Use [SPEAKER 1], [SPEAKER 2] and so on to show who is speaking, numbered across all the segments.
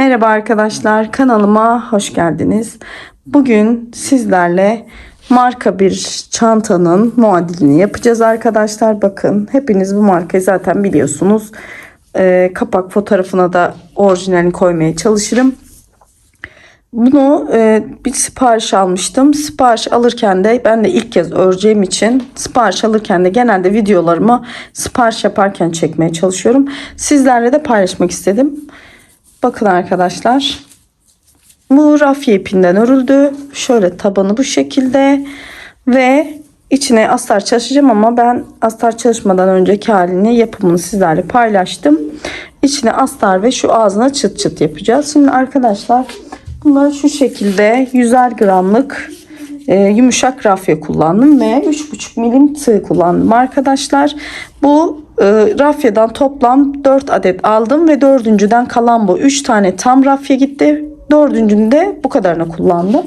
[SPEAKER 1] Merhaba arkadaşlar, kanalıma hoş geldiniz. Bugün sizlerle marka bir çantanın muadilini yapacağız arkadaşlar. Bakın, hepiniz bu markayı zaten biliyorsunuz. Kapak fotoğrafına da orijinalini koymaya çalışırım. Bunu bir sipariş almıştım. Sipariş alırken de ben de ilk kez öreceğim için sipariş alırken de genelde videolarımı sipariş yaparken çekmeye çalışıyorum. Sizlerle de paylaşmak istedim. Bakın arkadaşlar, bu rafya ipinden örüldü. Şöyle tabanı bu şekilde ve içine astar çalışacağım ama ben astar çalışmadan önceki halini, yapımını sizlerle paylaştım. İçine astar ve şu ağzına çıt çıt yapacağız. Şimdi arkadaşlar, bunları şu şekilde 100'er gramlık yumuşak rafya kullandım ve 3,5 milim tığ kullandım arkadaşlar. Bu rafyadan toplam 4 adet aldım ve dördüncüden kalan bu 3 tane tam rafya gitti. Dördüncünde bu kadarını kullandım.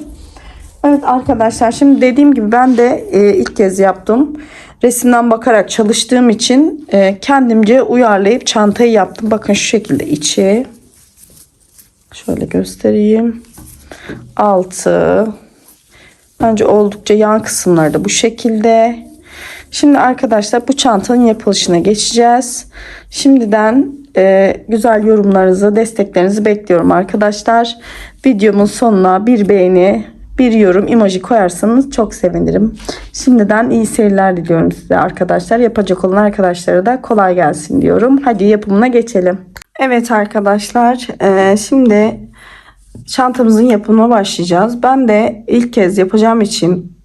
[SPEAKER 1] Evet arkadaşlar, şimdi dediğim gibi ben de ilk kez yaptım. Resimden bakarak çalıştığım için kendimce uyarlayıp çantayı yaptım. Bakın şu şekilde içi. Şöyle göstereyim. Altı. Bence oldukça yan kısımları da bu şekilde. Şimdi arkadaşlar, bu çantanın yapılışına geçeceğiz. Şimdiden güzel yorumlarınızı, desteklerinizi bekliyorum arkadaşlar. Videomun sonuna bir beğeni, bir yorum, emoji koyarsanız çok sevinirim. Şimdiden iyi seyirler diliyorum size arkadaşlar. Yapacak olan arkadaşlara da kolay gelsin diyorum. Hadi yapımına geçelim. Evet arkadaşlar, şimdi çantamızın yapımına başlayacağız. Ben de ilk kez yapacağım için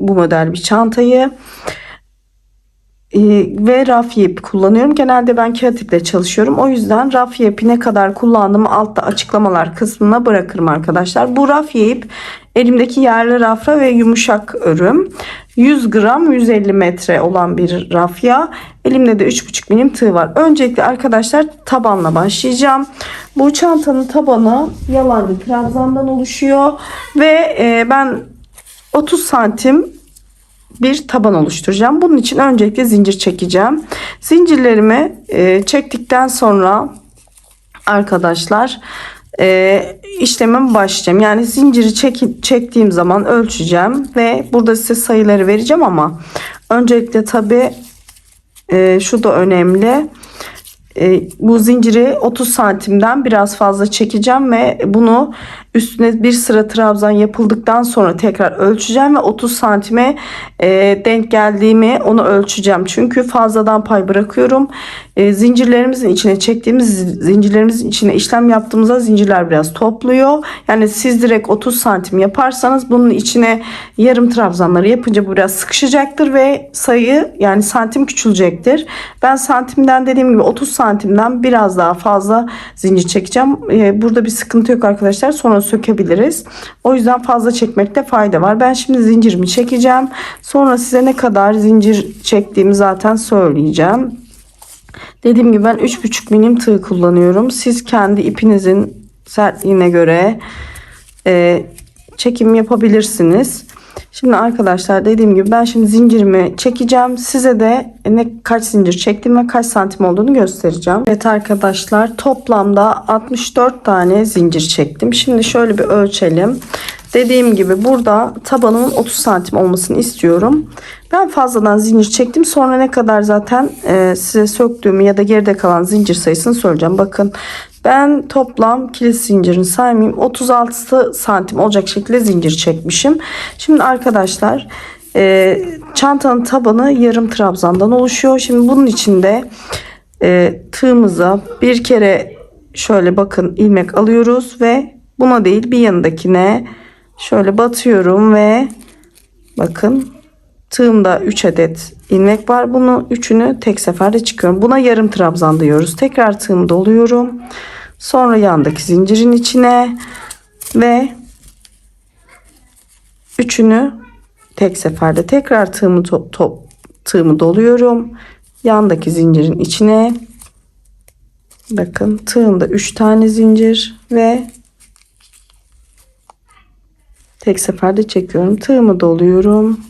[SPEAKER 1] bu model bir çantayı ve rafya ipi kullanıyorum. Genelde ben kağıt iple çalışıyorum. O yüzden rafya ipi ne kadar kullandığımı altta açıklamalar kısmına bırakırım arkadaşlar. Bu rafya ip elimdeki yerli rafya ve yumuşak örüm. 100 gram 150 metre olan bir rafya. Elimde de 3,5 milim tığ var. Öncelikle arkadaşlar tabanla başlayacağım. Bu çantanın tabanı yalancı trabzandan oluşuyor ve ben 30 santim bir taban oluşturacağım. Bunun için öncelikle zincir çekeceğim. Zincirlerimi çektikten sonra arkadaşlar işlemime başlayacağım. Yani zinciri çektiğim zaman ölçeceğim ve burada size sayıları vereceğim ama öncelikle tabi şu da önemli. Bu zinciri 30 santimden biraz fazla çekeceğim ve bunu üstüne bir sıra trabzan yapıldıktan sonra tekrar ölçeceğim ve 30 santime denk geldiğimi onu ölçeceğim. Çünkü fazladan pay bırakıyorum. Zincirlerimizin içine çektiğimiz zincirlerimizin içine işlem yaptığımızda zincirler biraz topluyor. Yani siz direkt 30 santim yaparsanız bunun içine yarım trabzanları yapınca bu biraz sıkışacaktır ve sayı, yani santim küçülecektir. Ben santimden, dediğim gibi 30 santimden biraz daha fazla zincir çekeceğim. Burada bir sıkıntı yok arkadaşlar. Sonra sökebiliriz. O yüzden fazla çekmekte fayda var. Ben şimdi zincirimi çekeceğim. Sonra size ne kadar zincir çektiğimi zaten söyleyeceğim. Dediğim gibi ben 3,5 milim tığ kullanıyorum. Siz kendi ipinizin sertliğine göre çekim yapabilirsiniz. Şimdi arkadaşlar, dediğim gibi ben şimdi zincirimi çekeceğim. Size de kaç zincir çektim ve kaç santim olduğunu göstereceğim. Evet arkadaşlar, toplamda 64 tane zincir çektim. Şimdi şöyle bir ölçelim. Dediğim gibi burada tabanımın 30 santim olmasını istiyorum. Ben fazladan zincir çektim. Sonra ne kadar zaten size söktüğümü ya da geride kalan zincir sayısını söyleyeceğim. Bakın, ben toplam kilit zincirini saymayayım, 36 santim olacak şekilde zincir çekmişim. Şimdi arkadaşlar, çantanın tabanı yarım trabzandan oluşuyor. Şimdi bunun içinde tığımıza bir kere şöyle bakın ilmek alıyoruz ve buna değil bir yanındakine şöyle batıyorum ve bakın tığımda 3 adet ilmek var. Bunu üçünü tek seferde çıkıyorum. Buna yarım trabzan diyoruz. Tekrar tığımı doluyorum. Sonra yandaki zincirin içine ve üçünü tek seferde tekrar tığımı doluyorum. Yandaki zincirin içine bakın, tığımda 3 tane zincir ve tek seferde çekiyorum. Tığımı doluyorum.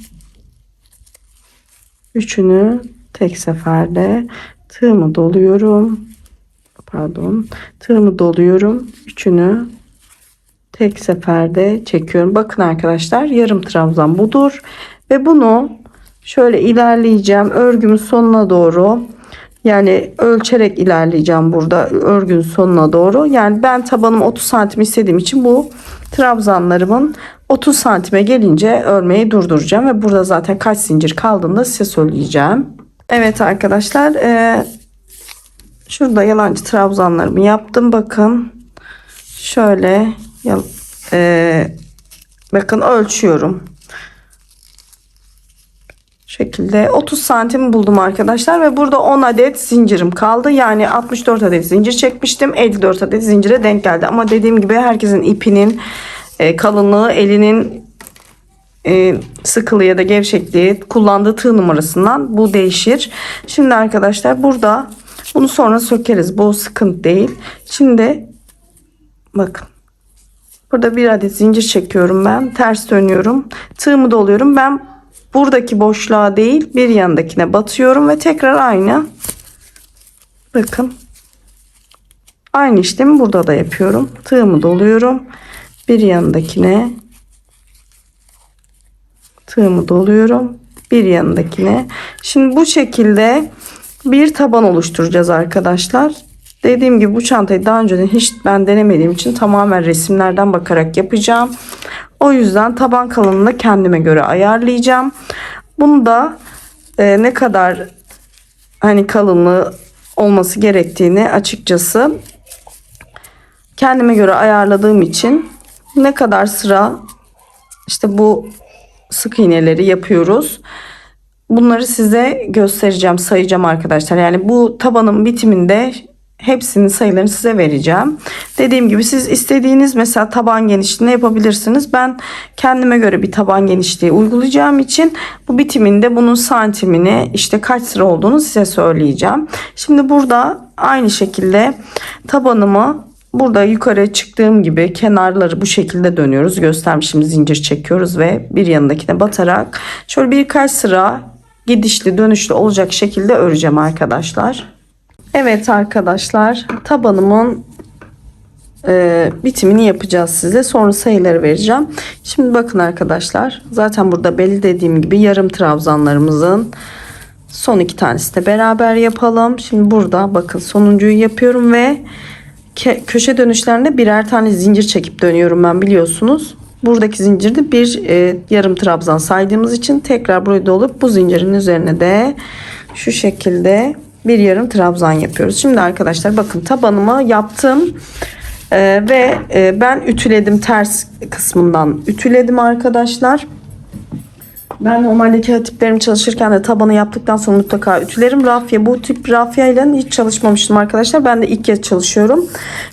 [SPEAKER 1] Üçünü tek seferde tığımı doluyorum. Pardon. Tığımı doluyorum. Üçünü tek seferde çekiyorum. Bakın arkadaşlar, yarım trabzan budur. Ve bunu şöyle ilerleyeceğim örgümün sonuna doğru. Yani ölçerek ilerleyeceğim burada örgünün sonuna doğru. Yani ben tabanım 30 santim istediğim için bu trabzanlarımın 30 santime gelince örmeyi durduracağım. Ve burada zaten kaç zincir kaldığını da size söyleyeceğim. Evet arkadaşlar, şurada yalancı trabzanlarımı yaptım. Bakın şöyle bakın ölçüyorum. Şekilde 30 santim buldum arkadaşlar ve burada 10 adet zincirim kaldı. Yani 64 adet zincir çekmiştim. 54 adet zincire denk geldi. Ama dediğim gibi herkesin ipinin kalınlığı, elinin sıkılığı ya da gevşekliği, kullandığı tığ numarasından bu değişir. Şimdi arkadaşlar burada bunu sonra sökeriz. Bu sıkıntı değil. Şimdi bakın. Burada bir adet zincir çekiyorum ben. Ters dönüyorum. Tığımı doluyorum. Ben buradaki boşluğa değil bir yanındakine batıyorum ve tekrar aynı. Bakın. Aynı işlemi burada da yapıyorum. Tığımı doluyorum. Bir yanındakine. Tığımı doluyorum. Bir yanındakine. Şimdi bu şekilde bir taban oluşturacağız arkadaşlar. Dediğim gibi bu çantayı daha önce hiç ben denemediğim için tamamen resimlerden bakarak yapacağım. O yüzden taban kalınlığını kendime göre ayarlayacağım. Bunu da ne kadar hani kalınlığı olması gerektiğini açıkçası kendime göre ayarladığım için ne kadar sıra işte bu sık iğneleri yapıyoruz. Bunları size göstereceğim, sayacağım arkadaşlar. Yani bu tabanın bitiminde hepsinin sayılarını size vereceğim. Dediğim gibi siz istediğiniz mesela taban genişliğinde yapabilirsiniz. Ben kendime göre bir taban genişliği uygulayacağım için bu bitiminde bunun santimini işte kaç sıra olduğunu size söyleyeceğim. Şimdi burada aynı şekilde tabanımı burada yukarı çıktığım gibi kenarları bu şekilde dönüyoruz. Göstermişim, zincir çekiyoruz ve bir yanındakine batarak şöyle birkaç sıra gidişli dönüşlü olacak şekilde öreceğim arkadaşlar. Evet arkadaşlar, tabanımın bitimini yapacağız size. Sonra sayıları vereceğim. Şimdi bakın arkadaşlar, zaten burada belli dediğim gibi yarım trabzanlarımızın son iki tanesi de beraber yapalım. Şimdi burada bakın sonuncuyu yapıyorum ve köşe dönüşlerinde birer tane zincir çekip dönüyorum ben, biliyorsunuz. Buradaki zincirde bir yarım trabzan saydığımız için tekrar buraya dolup bu zincirin üzerine de şu şekilde bir yarım trabzan yapıyoruz. Şimdi arkadaşlar bakın tabanımı yaptım ve ben ütüledim, ters kısmından ütüledim arkadaşlar. Ben normalde kağıtiplerimi çalışırken de tabanı yaptıktan sonra mutlaka ütülerim. Rafya, bu tip rafya ile hiç çalışmamıştım arkadaşlar. Ben de ilk kez çalışıyorum.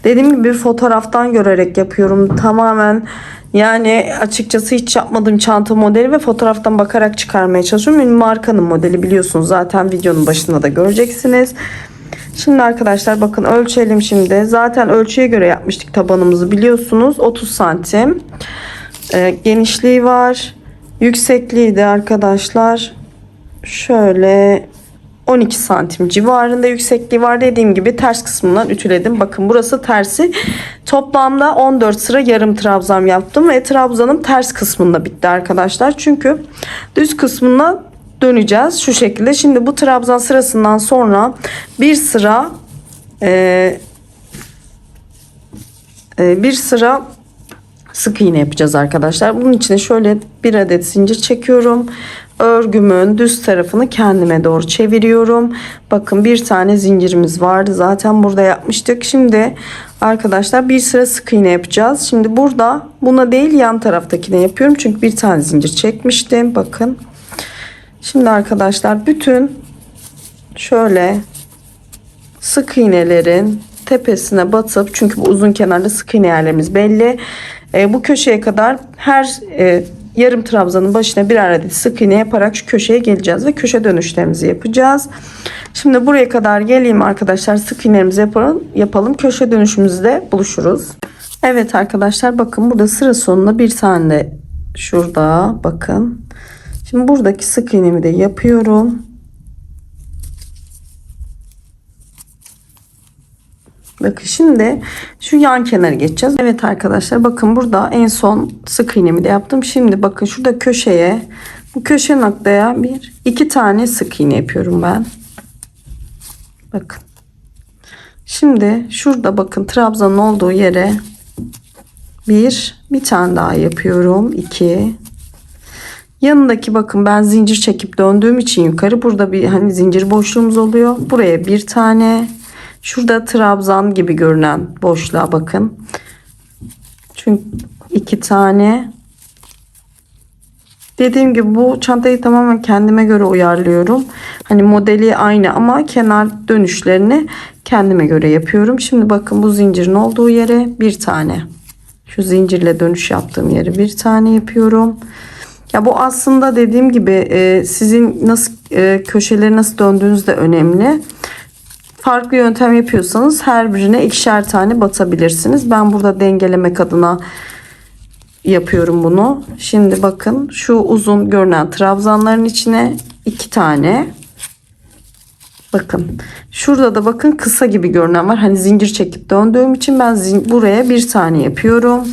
[SPEAKER 1] Dediğim gibi fotoğraftan görerek yapıyorum. Tamamen yani açıkçası hiç yapmadığım çanta modeli ve fotoğraftan bakarak çıkarmaya çalışıyorum. Ünlü markanın modeli, biliyorsunuz zaten videonun başında da göreceksiniz. Şimdi arkadaşlar bakın ölçelim şimdi. Zaten ölçüye göre yapmıştık tabanımızı, biliyorsunuz. 30 santim genişliği var. Yüksekliği de arkadaşlar şöyle 12 santim civarında yüksekliği var. Dediğim gibi ters kısmından ütüledim. Bakın burası tersi. Toplamda 14 sıra yarım trabzan yaptım ve trabzanım ters kısmında bitti arkadaşlar. Çünkü düz kısmına döneceğiz şu şekilde. Şimdi bu trabzan sırasından sonra bir sıra sık iğne yapacağız arkadaşlar. Bunun için şöyle bir adet zincir çekiyorum. Örgümün düz tarafını kendime doğru çeviriyorum. Bakın bir tane zincirimiz vardı. Zaten burada yapmıştık. Şimdi arkadaşlar bir sıra sık iğne yapacağız. Şimdi burada buna değil yan taraftakine yapıyorum. Çünkü bir tane zincir çekmiştim. Bakın. Şimdi arkadaşlar bütün şöyle sık iğnelerin tepesine batıp, çünkü bu uzun kenarda sık iğne yerlerimiz belli. Bu köşeye kadar her yarım trabzanın başına birer adet sık iğne yaparak şu köşeye geleceğiz ve köşe dönüşlerimizi yapacağız. Şimdi buraya kadar geleyim arkadaşlar, sık iğnelerimizi yapalım. Köşe dönüşümüzde buluşuruz. Evet arkadaşlar bakın burada sıra sonuna bir tane de şurada bakın. Şimdi buradaki sık iğnemi de yapıyorum. Bakın şimdi şu yan kenara geçeceğiz. Evet arkadaşlar, bakın burada en son sık iğnemi de yaptım. Şimdi bakın şurada köşeye, bu köşe noktaya iki tane sık iğne yapıyorum ben. Bakın. Şimdi şurada bakın trabzanın olduğu yere bir tane daha yapıyorum. 2. Yanındaki bakın ben zincir çekip döndüğüm için yukarı, burada bir hani zincir boşluğumuz oluyor. Buraya bir tane. Şurada trabzan gibi görünen boşluğa bakın. Çünkü 2 tane. Dediğim gibi bu çantayı tamamen kendime göre uyarlıyorum. Hani modeli aynı ama kenar dönüşlerini kendime göre yapıyorum. Şimdi bakın bu zincirin olduğu yere bir tane. Şu zincirle dönüş yaptığım yere bir tane yapıyorum. Ya bu aslında dediğim gibi sizin nasıl köşeleri nasıl döndüğünüz de önemli. Farklı yöntem yapıyorsanız her birine ikişer tane batabilirsiniz. Ben burada dengelemek adına yapıyorum bunu. Şimdi bakın şu uzun görünen trabzanların içine 2 tane. Bakın şurada da bakın kısa gibi görünen var. Hani zincir çekip döndüğüm için ben buraya bir tane yapıyorum.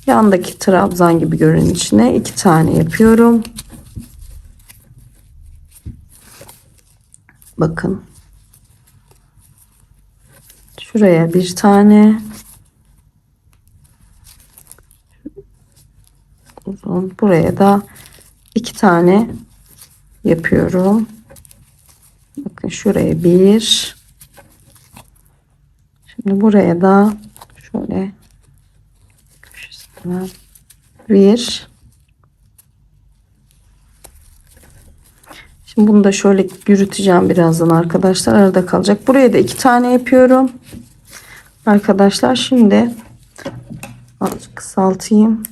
[SPEAKER 1] Yandaki trabzan gibi görünen içine 2 tane yapıyorum. Bakın. Şuraya bir tane. Uzun. Buraya da 2 tane yapıyorum. Bakın şuraya bir. Şimdi buraya da şöyle köşesinden bir. Şimdi bunu da şöyle yürüteceğim birazdan arkadaşlar. Arada kalacak. Buraya da 2 tane yapıyorum. Arkadaşlar şimdi azıcık kısaltayım.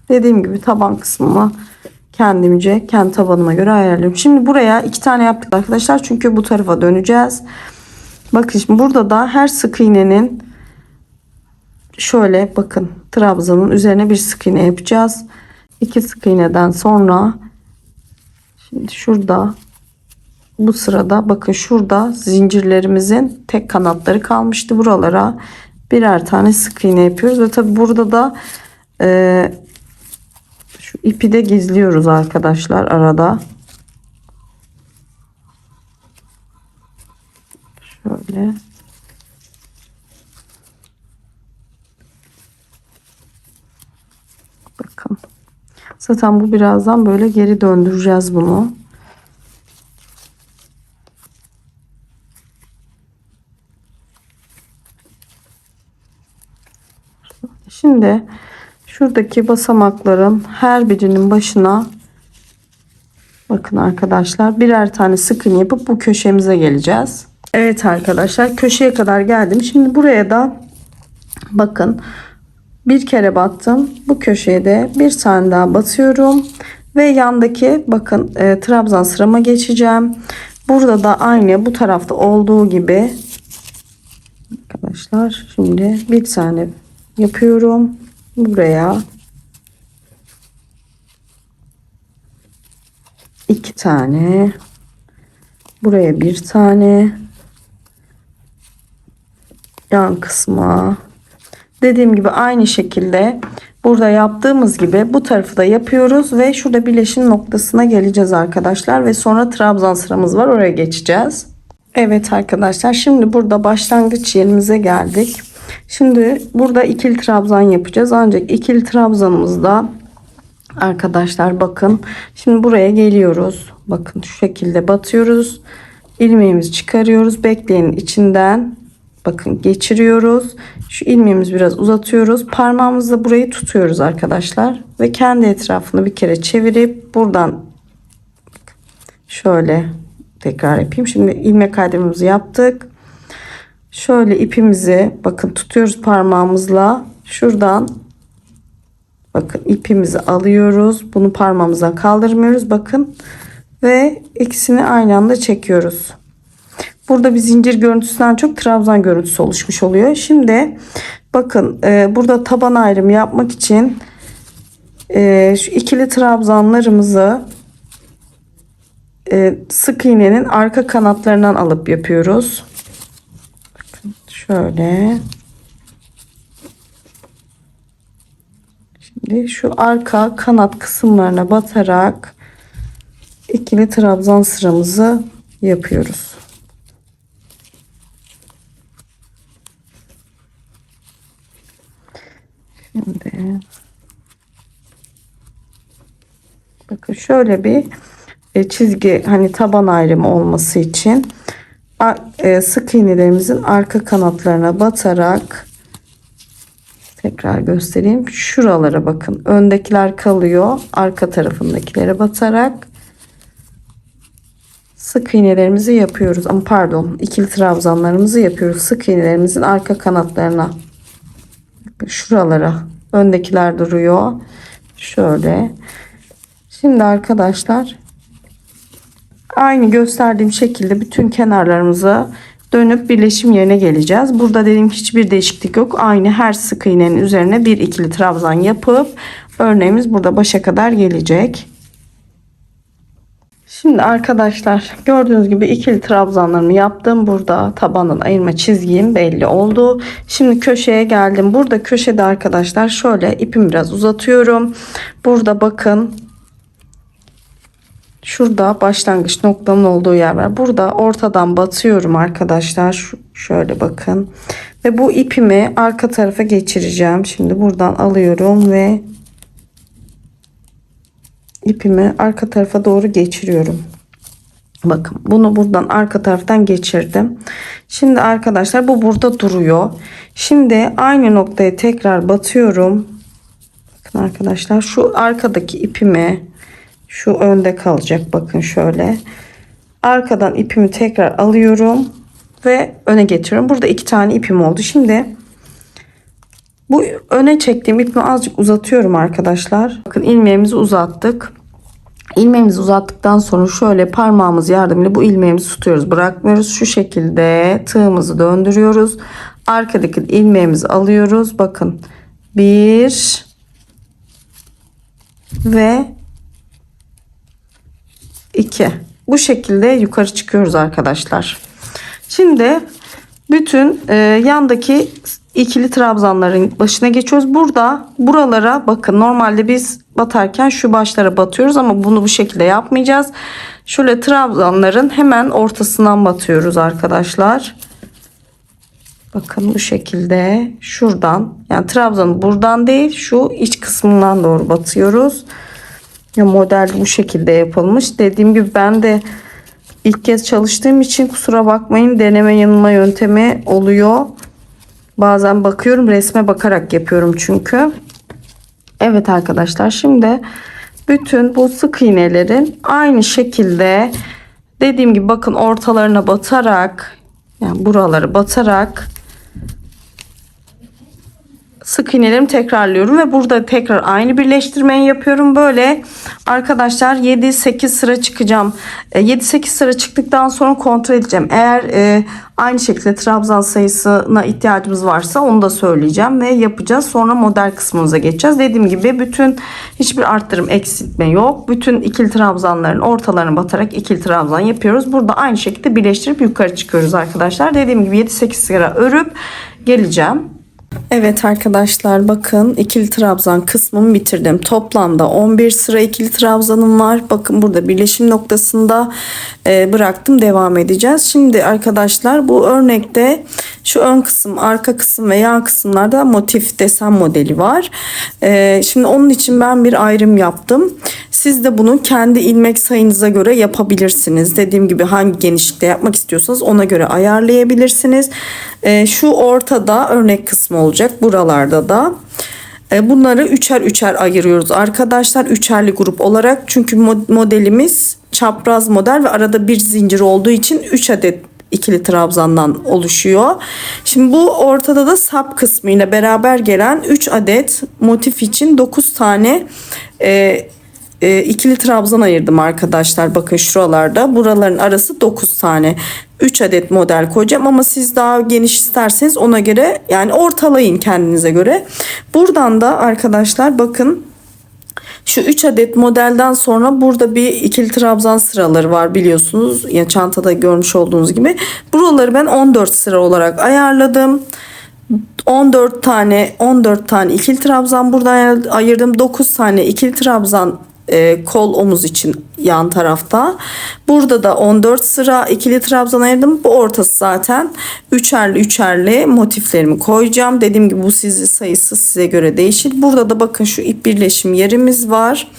[SPEAKER 1] Dediğim gibi taban kısmımı kendimce kendi tabanıma göre ayarlıyorum. Şimdi buraya 2 tane yaptık arkadaşlar. Çünkü bu tarafa döneceğiz. Bakın şimdi burada da her sık iğnenin şöyle bakın trabzanın üzerine bir sık iğne yapacağız. 2 sık iğneden sonra şimdi şurada bu sırada bakın şurada zincirlerimizin tek kanatları kalmıştı. Buralara birer tane sık iğne yapıyoruz ve tabi burada da şu ipi de gizliyoruz arkadaşlar arada. Şöyle. Bakın. Zaten bu birazdan böyle geri döndüreceğiz bunu. Şimdi şuradaki basamakların her birinin başına bakın arkadaşlar birer tane sık iğne yapıp bu köşemize geleceğiz. Evet arkadaşlar, köşeye kadar geldim. Şimdi buraya da bakın bir kere battım. Bu köşeye de bir tane daha batıyorum ve yandaki bakın trabzan sırama geçeceğim. Burada da aynı bu tarafta olduğu gibi arkadaşlar şimdi bir tane yapıyorum. Buraya 2 tane, buraya bir tane, yan kısma dediğim gibi aynı şekilde burada yaptığımız gibi bu tarafı da yapıyoruz ve şurada birleşim noktasına geleceğiz arkadaşlar ve sonra trabzan sıramız var, oraya geçeceğiz. Evet arkadaşlar, şimdi burada başlangıç yerimize geldik. Şimdi burada ikili trabzan yapacağız. Ancak ikili trabzanımızda arkadaşlar bakın şimdi buraya geliyoruz. Bakın şu şekilde batıyoruz. İlmeğimizi çıkarıyoruz. Bekleyenin içinden bakın geçiriyoruz. Şu ilmeğimizi biraz uzatıyoruz. Parmağımızla burayı tutuyoruz arkadaşlar. Ve kendi etrafını bir kere çevirip buradan şöyle tekrar yapayım. Şimdi ilmek kaydırmamızı yaptık. Şöyle ipimizi bakın tutuyoruz parmağımızla. Şuradan bakın ipimizi alıyoruz. Bunu parmağımızdan kaldırmıyoruz. Bakın ve ikisini aynı anda çekiyoruz. Burada bir zincir görüntüsünden çok trabzan görüntüsü oluşmuş oluyor. Şimdi bakın burada taban ayrımı yapmak için şu ikili trabzanlarımızı sık iğnenin arka kanatlarından alıp yapıyoruz. Şöyle. Şimdi şu arka kanat kısımlarına batarak ikili trabzan sıramızı yapıyoruz. Şimdi bakın şöyle bir çizgi, hani taban ayrımı olması için sık iğnelerimizin arka kanatlarına batarak, tekrar göstereyim, şuralara bakın, öndekiler kalıyor, arka tarafındakilere batarak sık iğnelerimizi yapıyoruz. Ama pardon, ikili trabzanlarımızı yapıyoruz sık iğnelerimizin arka kanatlarına. Şuralara öndekiler duruyor şöyle. Şimdi arkadaşlar aynı gösterdiğim şekilde bütün kenarlarımıza dönüp birleşim yerine geleceğiz. Burada dediğim hiçbir değişiklik yok. Aynı her sık iğnenin üzerine bir ikili trabzan yapıp örneğimiz burada başa kadar gelecek. Şimdi arkadaşlar gördüğünüz gibi ikili trabzanlarımı yaptım. Burada tabandan ayırma çizgim belli oldu. Şimdi köşeye geldim. Burada köşede arkadaşlar şöyle ipimi biraz uzatıyorum. Burada bakın, şurada başlangıç noktamın olduğu yer var. Burada ortadan batıyorum arkadaşlar. Şöyle bakın. Ve bu ipimi arka tarafa geçireceğim. Şimdi buradan alıyorum ve ipimi arka tarafa doğru geçiriyorum. Bakın bunu buradan arka taraftan geçirdim. Şimdi arkadaşlar bu burada duruyor. Şimdi aynı noktaya tekrar batıyorum. Bakın arkadaşlar şu arkadaki ipimi, şu önde kalacak, bakın şöyle. Arkadan ipimi tekrar alıyorum ve öne getiriyorum. Burada 2 tane ipim oldu. Şimdi bu öne çektiğim ipimi azıcık uzatıyorum arkadaşlar. Bakın ilmeğimizi uzattık. İlmeğimizi uzattıktan sonra şöyle parmağımız yardımıyla bu ilmeğimizi tutuyoruz, bırakmıyoruz. Şu şekilde tığımızı döndürüyoruz. Arkadaki ilmeğimizi alıyoruz. Bakın 1 ve 2. Bu şekilde yukarı çıkıyoruz arkadaşlar. Şimdi bütün yandaki ikili trabzanların başına geçiyoruz. Burada buralara bakın, normalde biz batarken şu başlara batıyoruz ama bunu bu şekilde yapmayacağız. Şöyle trabzanların hemen ortasından batıyoruz arkadaşlar. Bakın bu şekilde şuradan, yani trabzanı buradan değil şu iç kısmından doğru batıyoruz. Ya model bu şekilde yapılmış. Dediğim gibi ben de ilk kez çalıştığım için kusura bakmayın, deneme yanılma yöntemi oluyor. Bazen bakıyorum, resme bakarak yapıyorum çünkü. Evet arkadaşlar, şimdi bütün bu sık iğnelerin aynı şekilde dediğim gibi bakın ortalarına batarak, yani buraları batarak sık iğnelerimi tekrarlıyorum ve burada tekrar aynı birleştirmeyi yapıyorum. Böyle arkadaşlar 7-8 sıra çıkacağım. 7-8 sıra çıktıktan sonra kontrol edeceğim. Eğer aynı şekilde trabzan sayısına ihtiyacımız varsa onu da söyleyeceğim ve yapacağız. Sonra model kısmımıza geçeceğiz. Dediğim gibi bütün hiçbir arttırım eksiltme yok. Bütün ikili trabzanların ortalarına batarak ikili trabzan yapıyoruz. Burada aynı şekilde birleştirip yukarı çıkıyoruz arkadaşlar. Dediğim gibi 7-8 sıra örüp geleceğim. Evet arkadaşlar, bakın ikili trabzan kısmımı bitirdim. Toplamda 11 sıra ikili trabzanım var. Bakın burada birleşim noktasında bıraktım, devam edeceğiz. Şimdi arkadaşlar bu örnekte şu ön kısım, arka kısım ve yan kısımlarda motif desen modeli var. Şimdi onun için ben bir ayrım yaptım. Siz de bunu kendi ilmek sayınıza göre yapabilirsiniz. Dediğim gibi hangi genişlikte yapmak istiyorsanız ona göre ayarlayabilirsiniz. Şu ortada örnek kısmı olacak. Buralarda da. Bunları üçer üçer ayırıyoruz arkadaşlar. Üçerli grup olarak. Çünkü modelimiz çapraz model ve arada bir zincir olduğu için 3 adet ikili trabzandan oluşuyor. Şimdi bu ortada da sap kısmı ile beraber gelen 3 adet motif için 9 tane ikili trabzan ayırdım arkadaşlar. Bakın şuralarda, buraların arası 9 tane. 3 adet model koyacağım ama siz daha geniş isterseniz ona göre, yani ortalayın kendinize göre. Buradan da arkadaşlar bakın Şu 3 adet modelden sonra burada bir ikili trabzan sıraları var biliyorsunuz. Ya çantada görmüş olduğunuz gibi. Buraları ben 14 sıra olarak ayarladım. 14 tane ikili trabzan buradan ayırdım. 9 tane ikili trabzan kol omuz için yan tarafta. Burada da 14 sıra ikili trabzan ayırdım. Bu ortası zaten üçerli motiflerimi koyacağım. Dediğim gibi bu sayısı size göre değişir. Burada da bakın şu ip birleşim yerimiz var.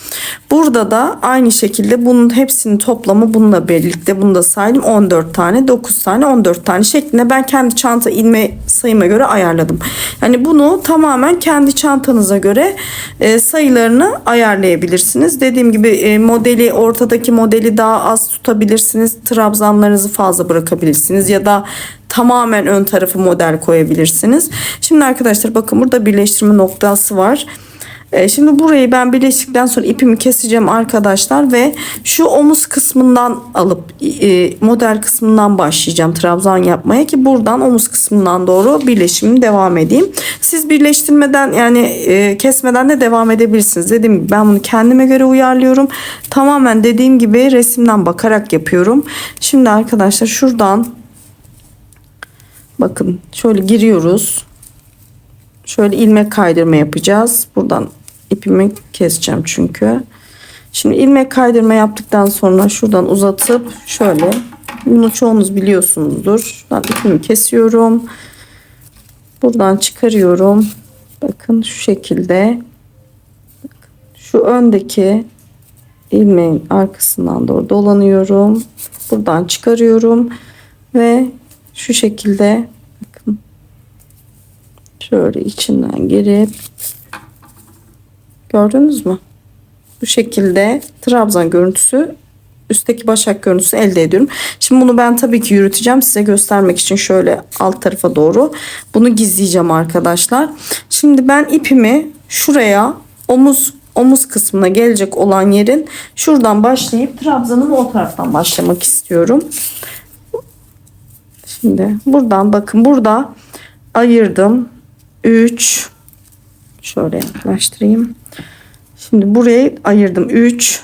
[SPEAKER 1] Burada da aynı şekilde bunun hepsinin toplamı bununla birlikte, bunu da saydım, 14 tane, 9 tane, 14 tane şeklinde ben kendi çanta ilme sayıma göre ayarladım. Yani bunu tamamen kendi çantanıza göre sayılarını ayarlayabilirsiniz. Dediğim gibi ortadaki modeli daha az tutabilirsiniz. Trabzanlarınızı fazla bırakabilirsiniz ya da tamamen ön tarafı model koyabilirsiniz. Şimdi arkadaşlar bakın burada birleştirme noktası var. Şimdi burayı ben birleştikten sonra ipimi keseceğim arkadaşlar ve şu omuz kısmından alıp model kısmından başlayacağım trabzan yapmaya ki buradan omuz kısmından doğru birleşimimi devam edeyim. Siz birleştirmeden yani kesmeden de devam edebilirsiniz. Dediğim gibi ben bunu kendime göre uyarlıyorum. Tamamen dediğim gibi resimden bakarak yapıyorum. Şimdi arkadaşlar şuradan bakın şöyle giriyoruz. Şöyle ilmek kaydırma yapacağız. Buradan ipimi keseceğim çünkü. Şimdi ilmek kaydırma yaptıktan sonra şuradan uzatıp şöyle, bunu çoğunuz biliyorsunuzdur. Şuradan ipimi kesiyorum. Buradan çıkarıyorum. Bakın şu şekilde. Şu öndeki ilmeğin arkasından doğru dolanıyorum. Buradan çıkarıyorum ve şu şekilde bakın şöyle içinden girip, gördünüz mü? Bu şekilde trabzan görüntüsü, üstteki başak görüntüsü elde ediyorum. Şimdi bunu ben tabii ki yürüteceğim size göstermek için, şöyle alt tarafa doğru bunu gizleyeceğim arkadaşlar. Şimdi ben ipimi şuraya omuz kısmına gelecek olan yerin şuradan başlayıp trabzanın o taraftan başlamak istiyorum. Şimdi buradan bakın, burada ayırdım. 3 şöyle yaklaştırayım. Şimdi buraya ayırdım. 3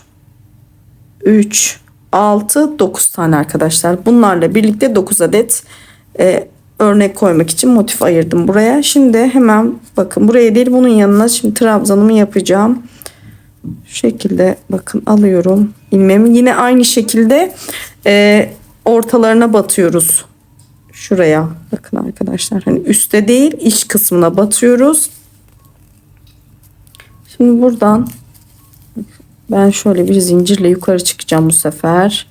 [SPEAKER 1] 6 9 tane arkadaşlar. Bunlarla birlikte 9 adet örnek koymak için motif ayırdım buraya. Şimdi hemen bakın buraya değil, bunun yanına şimdi trabzanımı yapacağım. Şu şekilde bakın alıyorum ilmeğimi. Yine aynı şekilde ortalarına batıyoruz. Şuraya bakın arkadaşlar, hani üstte değil iç kısmına batıyoruz. Şimdi buradan ben şöyle bir zincirle yukarı çıkacağım bu sefer.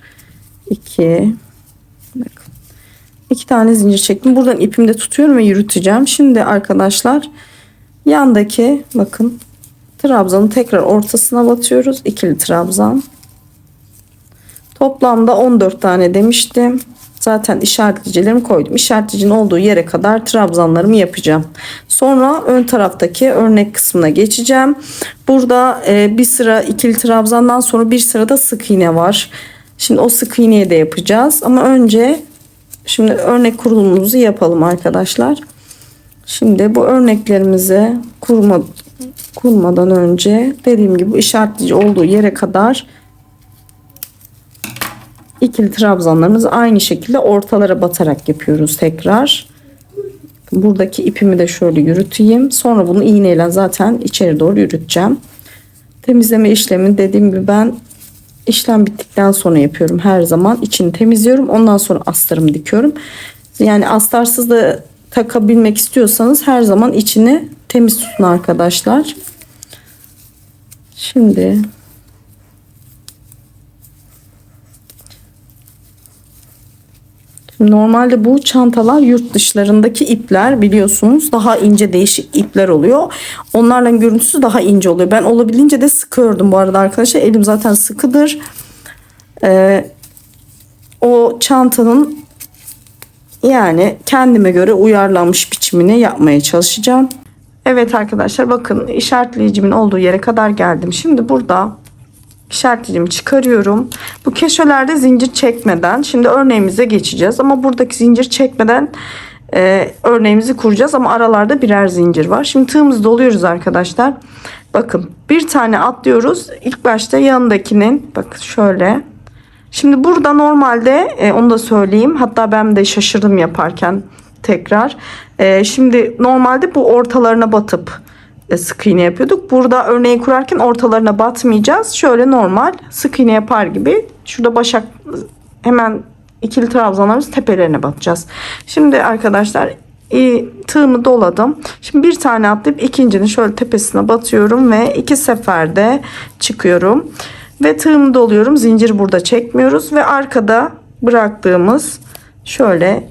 [SPEAKER 1] 2 bakın 2 tane zincir çektim. Buradan ipimi de tutuyorum ve yürüteceğim. Şimdi arkadaşlar yandaki bakın trabzanın tekrar ortasına batıyoruz. İkili trabzan. Toplamda 14 tane demiştim. Zaten işaretleyicilerimi koydum. İşaretlicinin olduğu yere kadar trabzanlarımı yapacağım. Sonra ön taraftaki örnek kısmına geçeceğim. Burada bir sıra ikili trabzandan sonra bir sırada sık iğne var. Şimdi o sık iğneyi de yapacağız. Ama önce şimdi örnek kurulumumuzu yapalım arkadaşlar. Şimdi bu örneklerimizi kurmadan önce dediğim gibi işaretleyici olduğu yere kadar İkili trabzanlarımızı aynı şekilde ortalara batarak yapıyoruz tekrar. Buradaki ipimi de şöyle yürüteyim. Sonra bunu iğneyle zaten içeri doğru yürüteceğim. Temizleme işlemi dediğim gibi ben işlem bittikten sonra yapıyorum her zaman. İçini temizliyorum. Ondan sonra astarımı dikiyorum. Yani astarsız da takabilmek istiyorsanız her zaman içini temiz tutun arkadaşlar. Şimdi normalde bu çantalar yurt dışlarındaki ipler, biliyorsunuz daha ince değişik ipler oluyor. Onlarla görüntüsü daha ince oluyor. Ben olabildiğince de sıkı ördüm bu arada arkadaşlar. Elim zaten sıkıdır. O çantanın yani kendime göre uyarlanmış biçimini yapmaya çalışacağım. Evet arkadaşlar bakın işaretleyicimin olduğu yere kadar geldim. Şimdi burada işaretleyicimi çıkarıyorum. Bu köşelerde zincir çekmeden şimdi örneğimize geçeceğiz. Ama buradaki zincir çekmeden örneğimizi kuracağız ama aralarda birer zincir var. Şimdi tığımızı doluyoruz arkadaşlar. Bakın bir tane atlıyoruz. İlk başta yanındakinin, bakın şöyle. Şimdi burada normalde onu da söyleyeyim. Hatta ben de şaşırdım yaparken tekrar. Şimdi normalde bu ortalarına batıp sık iğne yapıyorduk. Burada örneği kurarken ortalarına batmayacağız. Şöyle normal sık iğne yapar gibi. Şurada başak hemen ikili trabzanlarımız tepelerine batacağız. Şimdi arkadaşlar tığımı doladım. Şimdi bir tane atlayıp ikincinin şöyle tepesine batıyorum ve 2 seferde çıkıyorum. Ve tığımı doluyorum. Zincir burada çekmiyoruz ve arkada bıraktığımız şöyle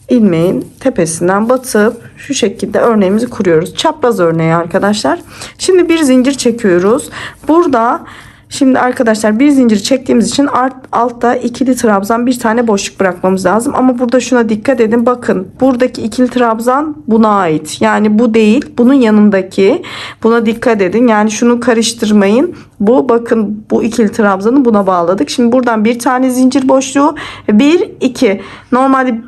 [SPEAKER 1] ilmeğin tepesinden batıp şu şekilde örneğimizi kuruyoruz. Çapraz örneği arkadaşlar. Şimdi bir zincir çekiyoruz. Burada şimdi arkadaşlar bir zincir çektiğimiz için altta ikili trabzan bir tane boşluk bırakmamız lazım. Ama burada şuna dikkat edin. Bakın buradaki ikili trabzan buna ait. Yani bu değil. Bunun yanındaki. Buna dikkat edin. Yani şunu karıştırmayın. Bu bakın bu ikili trabzanı buna bağladık. Şimdi buradan bir tane zincir boşluğu. 1, 2. Normalde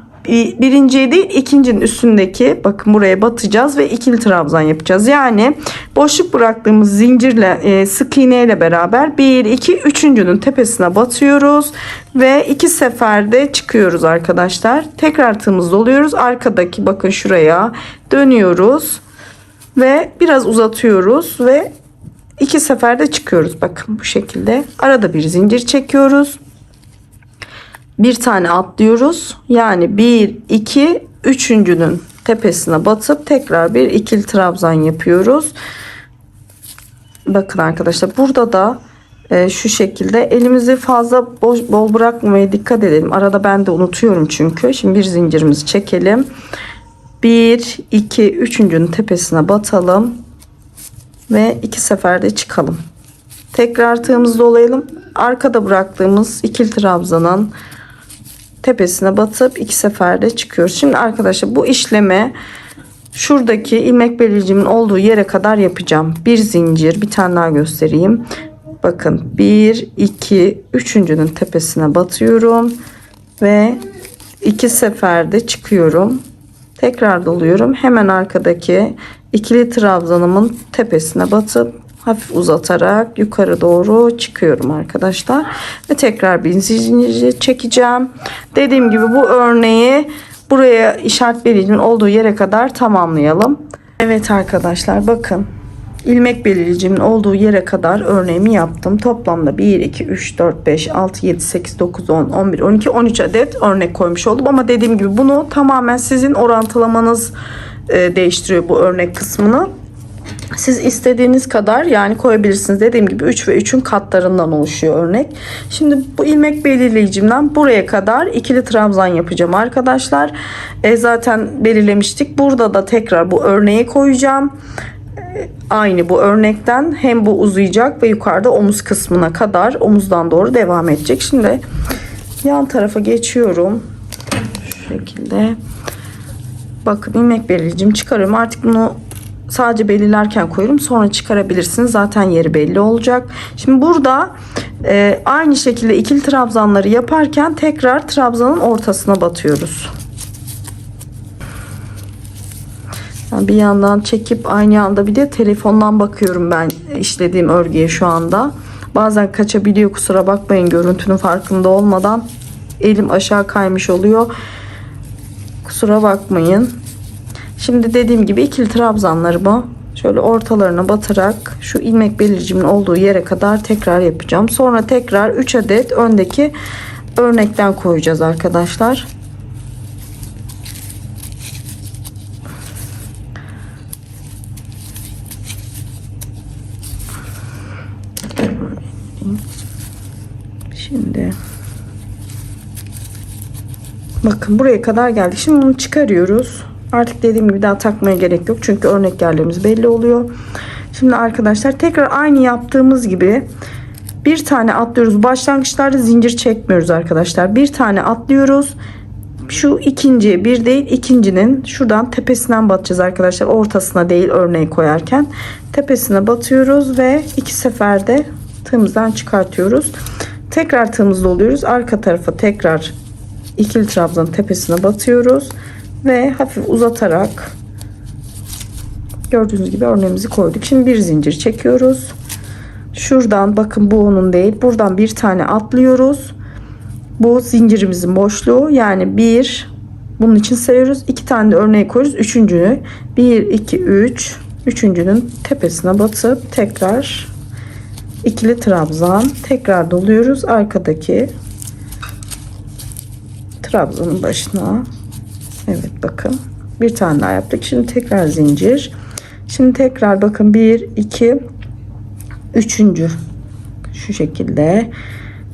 [SPEAKER 1] birinciye değil ikincinin üstündeki bakın buraya batacağız ve ikili trabzan yapacağız. Yani boşluk bıraktığımız zincirle sık iğne ile beraber 1 2 üçüncünün tepesine batıyoruz ve 2 seferde çıkıyoruz arkadaşlar. Tekrar tığımızı doluyoruz. Arkadaki bakın şuraya dönüyoruz ve biraz uzatıyoruz ve 2 seferde çıkıyoruz. Bakın bu şekilde arada bir zincir çekiyoruz. Bir tane atlıyoruz. Yani 1 2 üçüncünün tepesine batıp tekrar bir ikili trabzan yapıyoruz. Bakın arkadaşlar burada da şu şekilde elimizi fazla bol bırakmamaya dikkat edelim. Arada ben de unutuyorum çünkü. Şimdi bir zincirimizi çekelim. 1 2 üçüncünün tepesine batalım ve 2 seferde çıkalım. Tekrar tığımızı dolayalım. Arkada bıraktığımız ikili trabzanın tepesine batıp 2 seferde çıkıyoruz. Şimdi arkadaşlar bu işlemi şuradaki ilmek belirleyicimin olduğu yere kadar yapacağım. Bir zincir, bir tane daha göstereyim. Bakın 1 2 üçüncünün tepesine batıyorum ve 2 seferde çıkıyorum. Tekrar doluyorum. Hemen arkadaki ikili trabzanımın tepesine batıp hafif uzatarak yukarı doğru çıkıyorum arkadaşlar. Ve tekrar bir zincir çekeceğim. Dediğim gibi bu örneği buraya işaret belirleyicinin olduğu yere kadar tamamlayalım. Evet arkadaşlar bakın. İlmek belirleyicimin olduğu yere kadar örneğimi yaptım. Toplamda 1, 2, 3, 4, 5, 6, 7, 8, 9, 10, 11, 12, 13 adet örnek koymuş oldum. Ama dediğim gibi bunu tamamen sizin orantılamanız değiştiriyor bu örnek kısmını. Siz istediğiniz kadar yani koyabilirsiniz. Dediğim gibi 3 ve 3'ün katlarından oluşuyor örnek. Şimdi bu ilmek belirleyicimden buraya kadar ikili trabzan yapacağım arkadaşlar. Zaten belirlemiştik. Burada da tekrar bu örneği koyacağım. Aynı bu örnekten hem bu uzayacak ve yukarıda omuz kısmına kadar omuzdan doğru devam edecek. Şimdi yan tarafa geçiyorum. Şu şekilde. Bakın ilmek belirleyicimi çıkarıyorum. Artık bunu sadece belirlerken koyuyorum. Sonra çıkarabilirsiniz. Zaten yeri belli olacak. Şimdi burada aynı şekilde ikili trabzanları yaparken tekrar trabzanın ortasına batıyoruz. Yani bir yandan çekip aynı anda bir de telefondan bakıyorum ben işlediğim örgüye şu anda. Bazen kaçabiliyor, kusura bakmayın, görüntünün farkında olmadan elim aşağı kaymış oluyor. Kusura bakmayın. Şimdi dediğim gibi ikili trabzanlarımı şöyle ortalarına batarak şu ilmek belirleyicimin olduğu yere kadar tekrar yapacağım. Sonra tekrar 3 adet öndeki örnekten koyacağız arkadaşlar. Şimdi bakın buraya kadar geldik. Şimdi bunu çıkarıyoruz. Artık dediğim gibi daha takmaya gerek yok. Çünkü örnek yerlerimiz belli oluyor. Şimdi arkadaşlar tekrar aynı yaptığımız gibi bir tane atlıyoruz. Başlangıçlarda zincir çekmiyoruz arkadaşlar. Bir tane atlıyoruz. Şu ikinciye bir değil, ikincinin şuradan tepesinden batacağız arkadaşlar. Ortasına değil, örneği koyarken. Tepesine batıyoruz ve 2 seferde tığımızdan çıkartıyoruz. Tekrar tığımızı doluyoruz. Arka tarafa tekrar ikili trabzanın tepesine batıyoruz. ve hafif uzatarak gördüğünüz gibi örneğimizi koyduk. Şimdi bir zincir çekiyoruz. Şuradan bakın, bu onun değil. Buradan bir tane atlıyoruz. Bu zincirimizin boşluğu, yani bir, bunun için sayıyoruz. 2 tane de örneği koyuyoruz. Üçüncünü 1 2 3, üçüncünün tepesine batıp tekrar ikili trabzan, tekrar doluyoruz arkadaki trabzanın başına. Evet, bakın bir tane daha yaptık. Şimdi tekrar zincir. Şimdi tekrar bakın 1 2 üçüncü şu şekilde,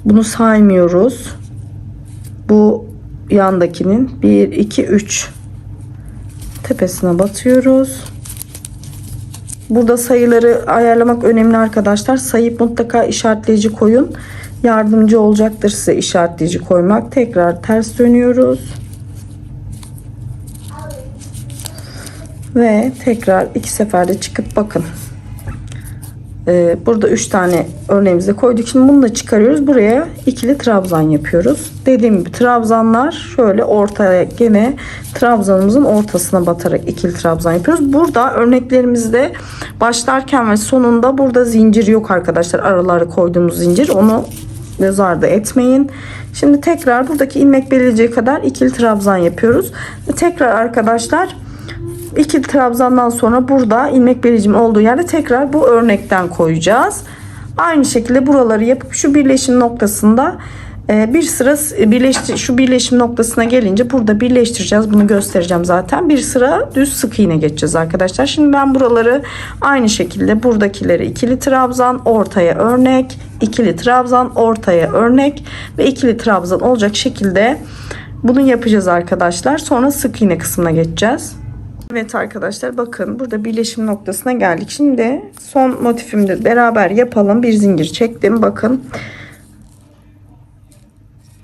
[SPEAKER 1] bunu saymıyoruz. Bu yandakinin 1 2 3 tepesine batıyoruz. Burada sayıları ayarlamak önemli arkadaşlar. Sayıp mutlaka işaretleyici koyun. Yardımcı olacaktır size işaretleyici koymak. Tekrar ters dönüyoruz. Ve tekrar 2 seferde çıkıp bakın. Burada 3 tane örneğimizi koyduk. Şimdi bunu da çıkarıyoruz. Buraya ikili trabzan yapıyoruz. Dediğim gibi trabzanlar şöyle ortaya, gene trabzanımızın ortasına batarak ikili trabzan yapıyoruz. Burada örneklerimizde başlarken ve sonunda burada zincir yok arkadaşlar. Aralara koyduğumuz zincir, onu göz ardı etmeyin. Şimdi tekrar buradaki ilmek belirleyeceği kadar ikili trabzan yapıyoruz. Tekrar arkadaşlar, İkili trabzandan sonra burada ilmek beliricim olduğu yerde tekrar bu örnekten koyacağız. Aynı şekilde buraları yapıp şu birleşim noktasında bir sıra şu birleşim noktasına gelince burada birleştireceğiz. Bunu göstereceğim zaten. Bir sıra düz sık iğne geçeceğiz arkadaşlar. Şimdi ben buraları aynı şekilde, buradakileri ikili trabzan, ortaya örnek, ikili trabzan, ortaya örnek ve ikili trabzan olacak şekilde bunu yapacağız arkadaşlar. Sonra sık iğne kısmına geçeceğiz. Evet arkadaşlar, bakın burada birleşim noktasına geldik. Şimdi son motifimde beraber yapalım. Bir zincir çektim. Bakın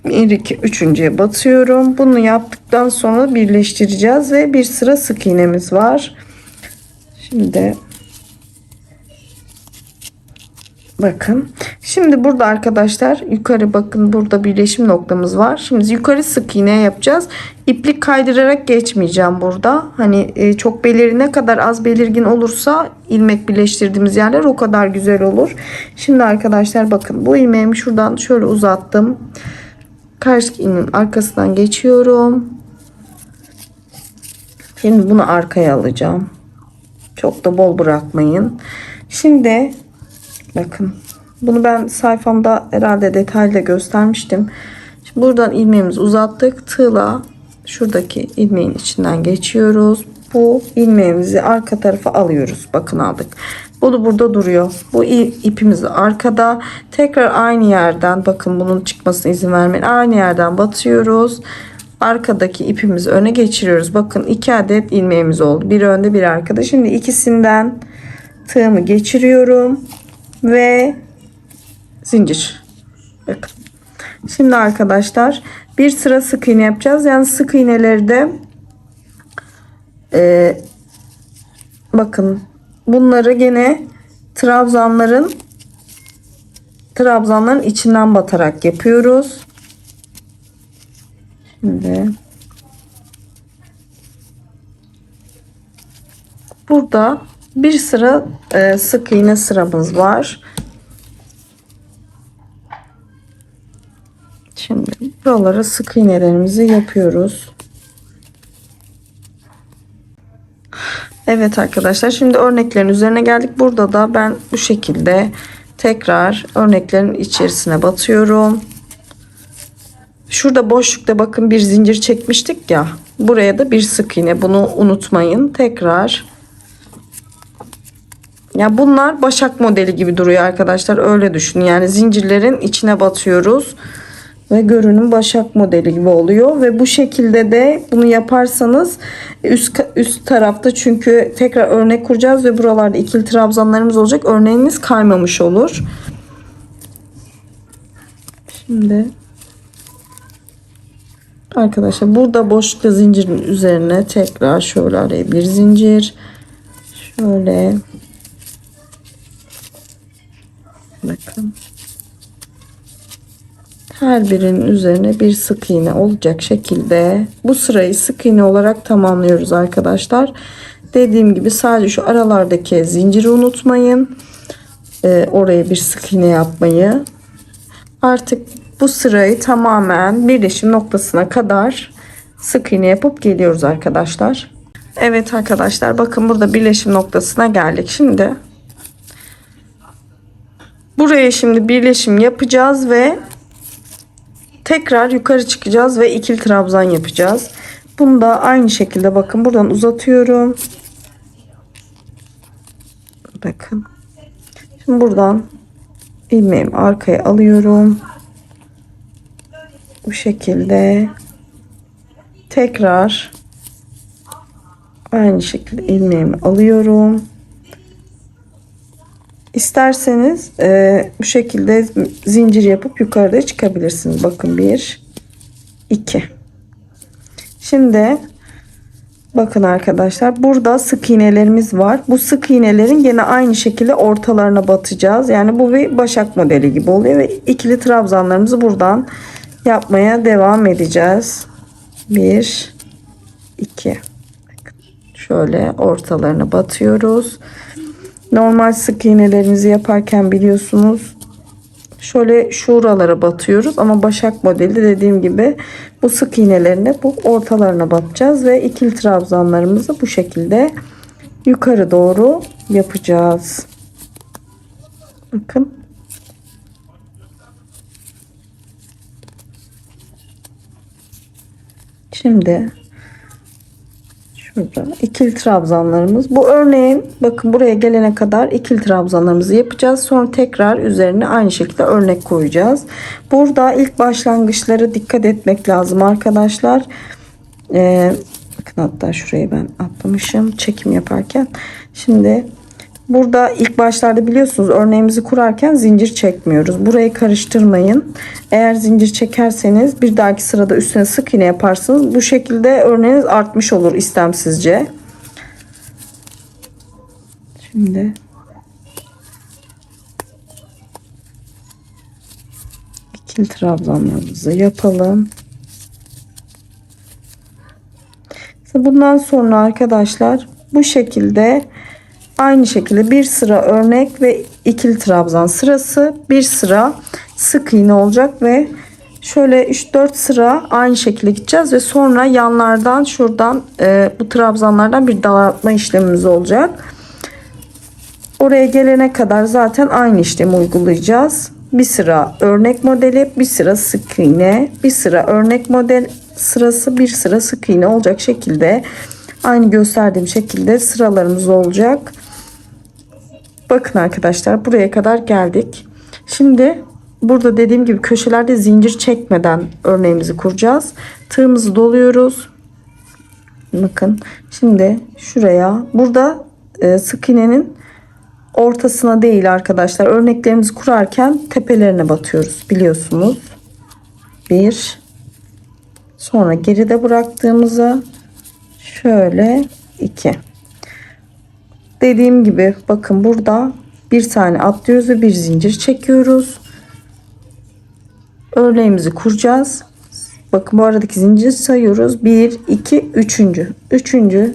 [SPEAKER 1] 1 2 üçüncüye batıyorum. Bunu yaptıktan sonra birleştireceğiz ve bir sıra sık iğnemiz var. Şimdi bakın. Şimdi burada arkadaşlar yukarı bakın, burada birleşim noktamız var. Şimdi yukarı sık iğne yapacağız. İplik kaydırarak geçmeyeceğim burada. Hani çok ne kadar az belirgin olursa ilmek birleştirdiğimiz yerler o kadar güzel olur. Şimdi arkadaşlar bakın, bu ilmeğimi şuradan şöyle uzattım. Karşı ilmeğin arkasından geçiyorum. Şimdi bunu arkaya alacağım. Çok da bol bırakmayın. Şimdi bakın, bunu ben sayfamda herhalde detaylı göstermiştim. Şimdi buradan ilmeğimizi uzattık. Tığla şuradaki ilmeğin içinden geçiyoruz. Bu ilmeğimizi arka tarafa alıyoruz. Bakın aldık. Bu burada duruyor. Bu ipimiz arkada. Tekrar aynı yerden, bakın bunun çıkmasına izin vermeyin. Aynı yerden batıyoruz. Arkadaki ipimizi öne geçiriyoruz. Bakın 2 adet ilmeğimiz oldu. Bir önde, bir arkada. Şimdi ikisinden tığımı geçiriyorum ve zincir. Bakın. Şimdi arkadaşlar bir sıra sık iğne yapacağız. Yani sık iğneleri de bakın bunları gene trabzanların içinden batarak yapıyoruz. Şimdi burada bir sıra sık iğne sıramız var. Şimdi buralara sık iğnelerimizi yapıyoruz. Evet arkadaşlar, şimdi örneklerin üzerine geldik. Burada da ben bu şekilde tekrar örneklerin içerisine batıyorum. Şurada boşlukta bakın bir zincir çekmiştik ya. Buraya da bir sık iğne, bunu unutmayın. Tekrar. Ya bunlar başak modeli gibi duruyor arkadaşlar. Öyle düşünün. Yani zincirlerin içine batıyoruz. Ve görünüm başak modeli gibi oluyor. Ve bu şekilde de bunu yaparsanız üst tarafta, çünkü tekrar örnek kuracağız ve buralarda ikili trabzanlarımız olacak. Örneğimiz kaymamış olur. Şimdi arkadaşlar burada boşlukta zincirin üzerine tekrar şöyle araya bir zincir. Şöyle. Bakın. Her birinin üzerine bir sık iğne olacak şekilde bu sırayı sık iğne olarak tamamlıyoruz arkadaşlar. Dediğim gibi sadece şu aralardaki zinciri unutmayın. Oraya bir sık iğne yapmayı. Artık bu sırayı tamamen birleşim noktasına kadar sık iğne yapıp geliyoruz arkadaşlar. Evet arkadaşlar, bakın burada birleşim noktasına geldik. Şimdi buraya birleşim yapacağız ve tekrar yukarı çıkacağız ve ikili trabzan yapacağız. Bunu da aynı şekilde bakın buradan uzatıyorum. Bakın. Şimdi buradan ilmeğimi arkaya alıyorum. Bu şekilde tekrar aynı şekilde ilmeğimi alıyorum. İsterseniz bu şekilde zincir yapıp yukarıda çıkabilirsiniz. Bakın 1 2. Şimdi bakın arkadaşlar, burada sık iğnelerimiz var. Bu sık iğnelerin yine aynı şekilde ortalarına batacağız. Yani bu bir başak modeli gibi oluyor ve ikili trabzanlarımızı buradan yapmaya devam edeceğiz. 1 2. Şöyle ortalarına batıyoruz. Normal sık iğnelerimizi yaparken biliyorsunuz şöyle şuralara batıyoruz ama başak modeli dediğim gibi bu sık iğnelerine bu ortalarına batacağız ve ikili trabzanlarımızı bu şekilde yukarı doğru yapacağız. Bakın. Şimdi şurada ikili trabzanlarımız. Bu örneğin bakın buraya gelene kadar ikili trabzanlarımızı yapacağız. Sonra tekrar üzerine aynı şekilde örnek koyacağız. Burada ilk başlangıçlara dikkat etmek lazım arkadaşlar. Bakın hatta şurayı ben atlamışım çekim yaparken. Şimdi burada ilk başlarda biliyorsunuz örneğimizi kurarken zincir çekmiyoruz. Burayı karıştırmayın. Eğer zincir çekerseniz bir dahaki sırada üstüne sık iğne yaparsınız. Bu şekilde örneğiniz artmış olur istemsizce. Şimdi ikili trabzanlarımızı yapalım. Bundan sonra arkadaşlar bu şekilde aynı şekilde bir sıra örnek ve ikili trabzan sırası, bir sıra sık iğne olacak ve şöyle 3-4 sıra aynı şekilde gideceğiz ve sonra yanlardan şuradan bu trabzanlardan bir daraltma işlemimiz olacak. Oraya gelene kadar zaten aynı işlemi uygulayacağız. Bir sıra örnek modeli, bir sıra sık iğne, bir sıra örnek model sırası, bir sıra sık iğne olacak şekilde aynı gösterdiğim şekilde sıralarımız olacak. Bakın arkadaşlar, buraya kadar geldik. Şimdi burada dediğim gibi köşelerde zincir çekmeden örneğimizi kuracağız. Tığımızı doluyoruz. Bakın şimdi şuraya, burada sık iğnenin ortasına değil arkadaşlar, örneklerimizi kurarken tepelerine batıyoruz biliyorsunuz. 1, sonra geride bıraktığımızı şöyle 2. Dediğim gibi bakın burada bir tane atlıyoruz ve bir zincir çekiyoruz. Örneğimizi kuracağız. Bakın bu aradaki zinciri sayıyoruz. 1 2 3. Üçüncü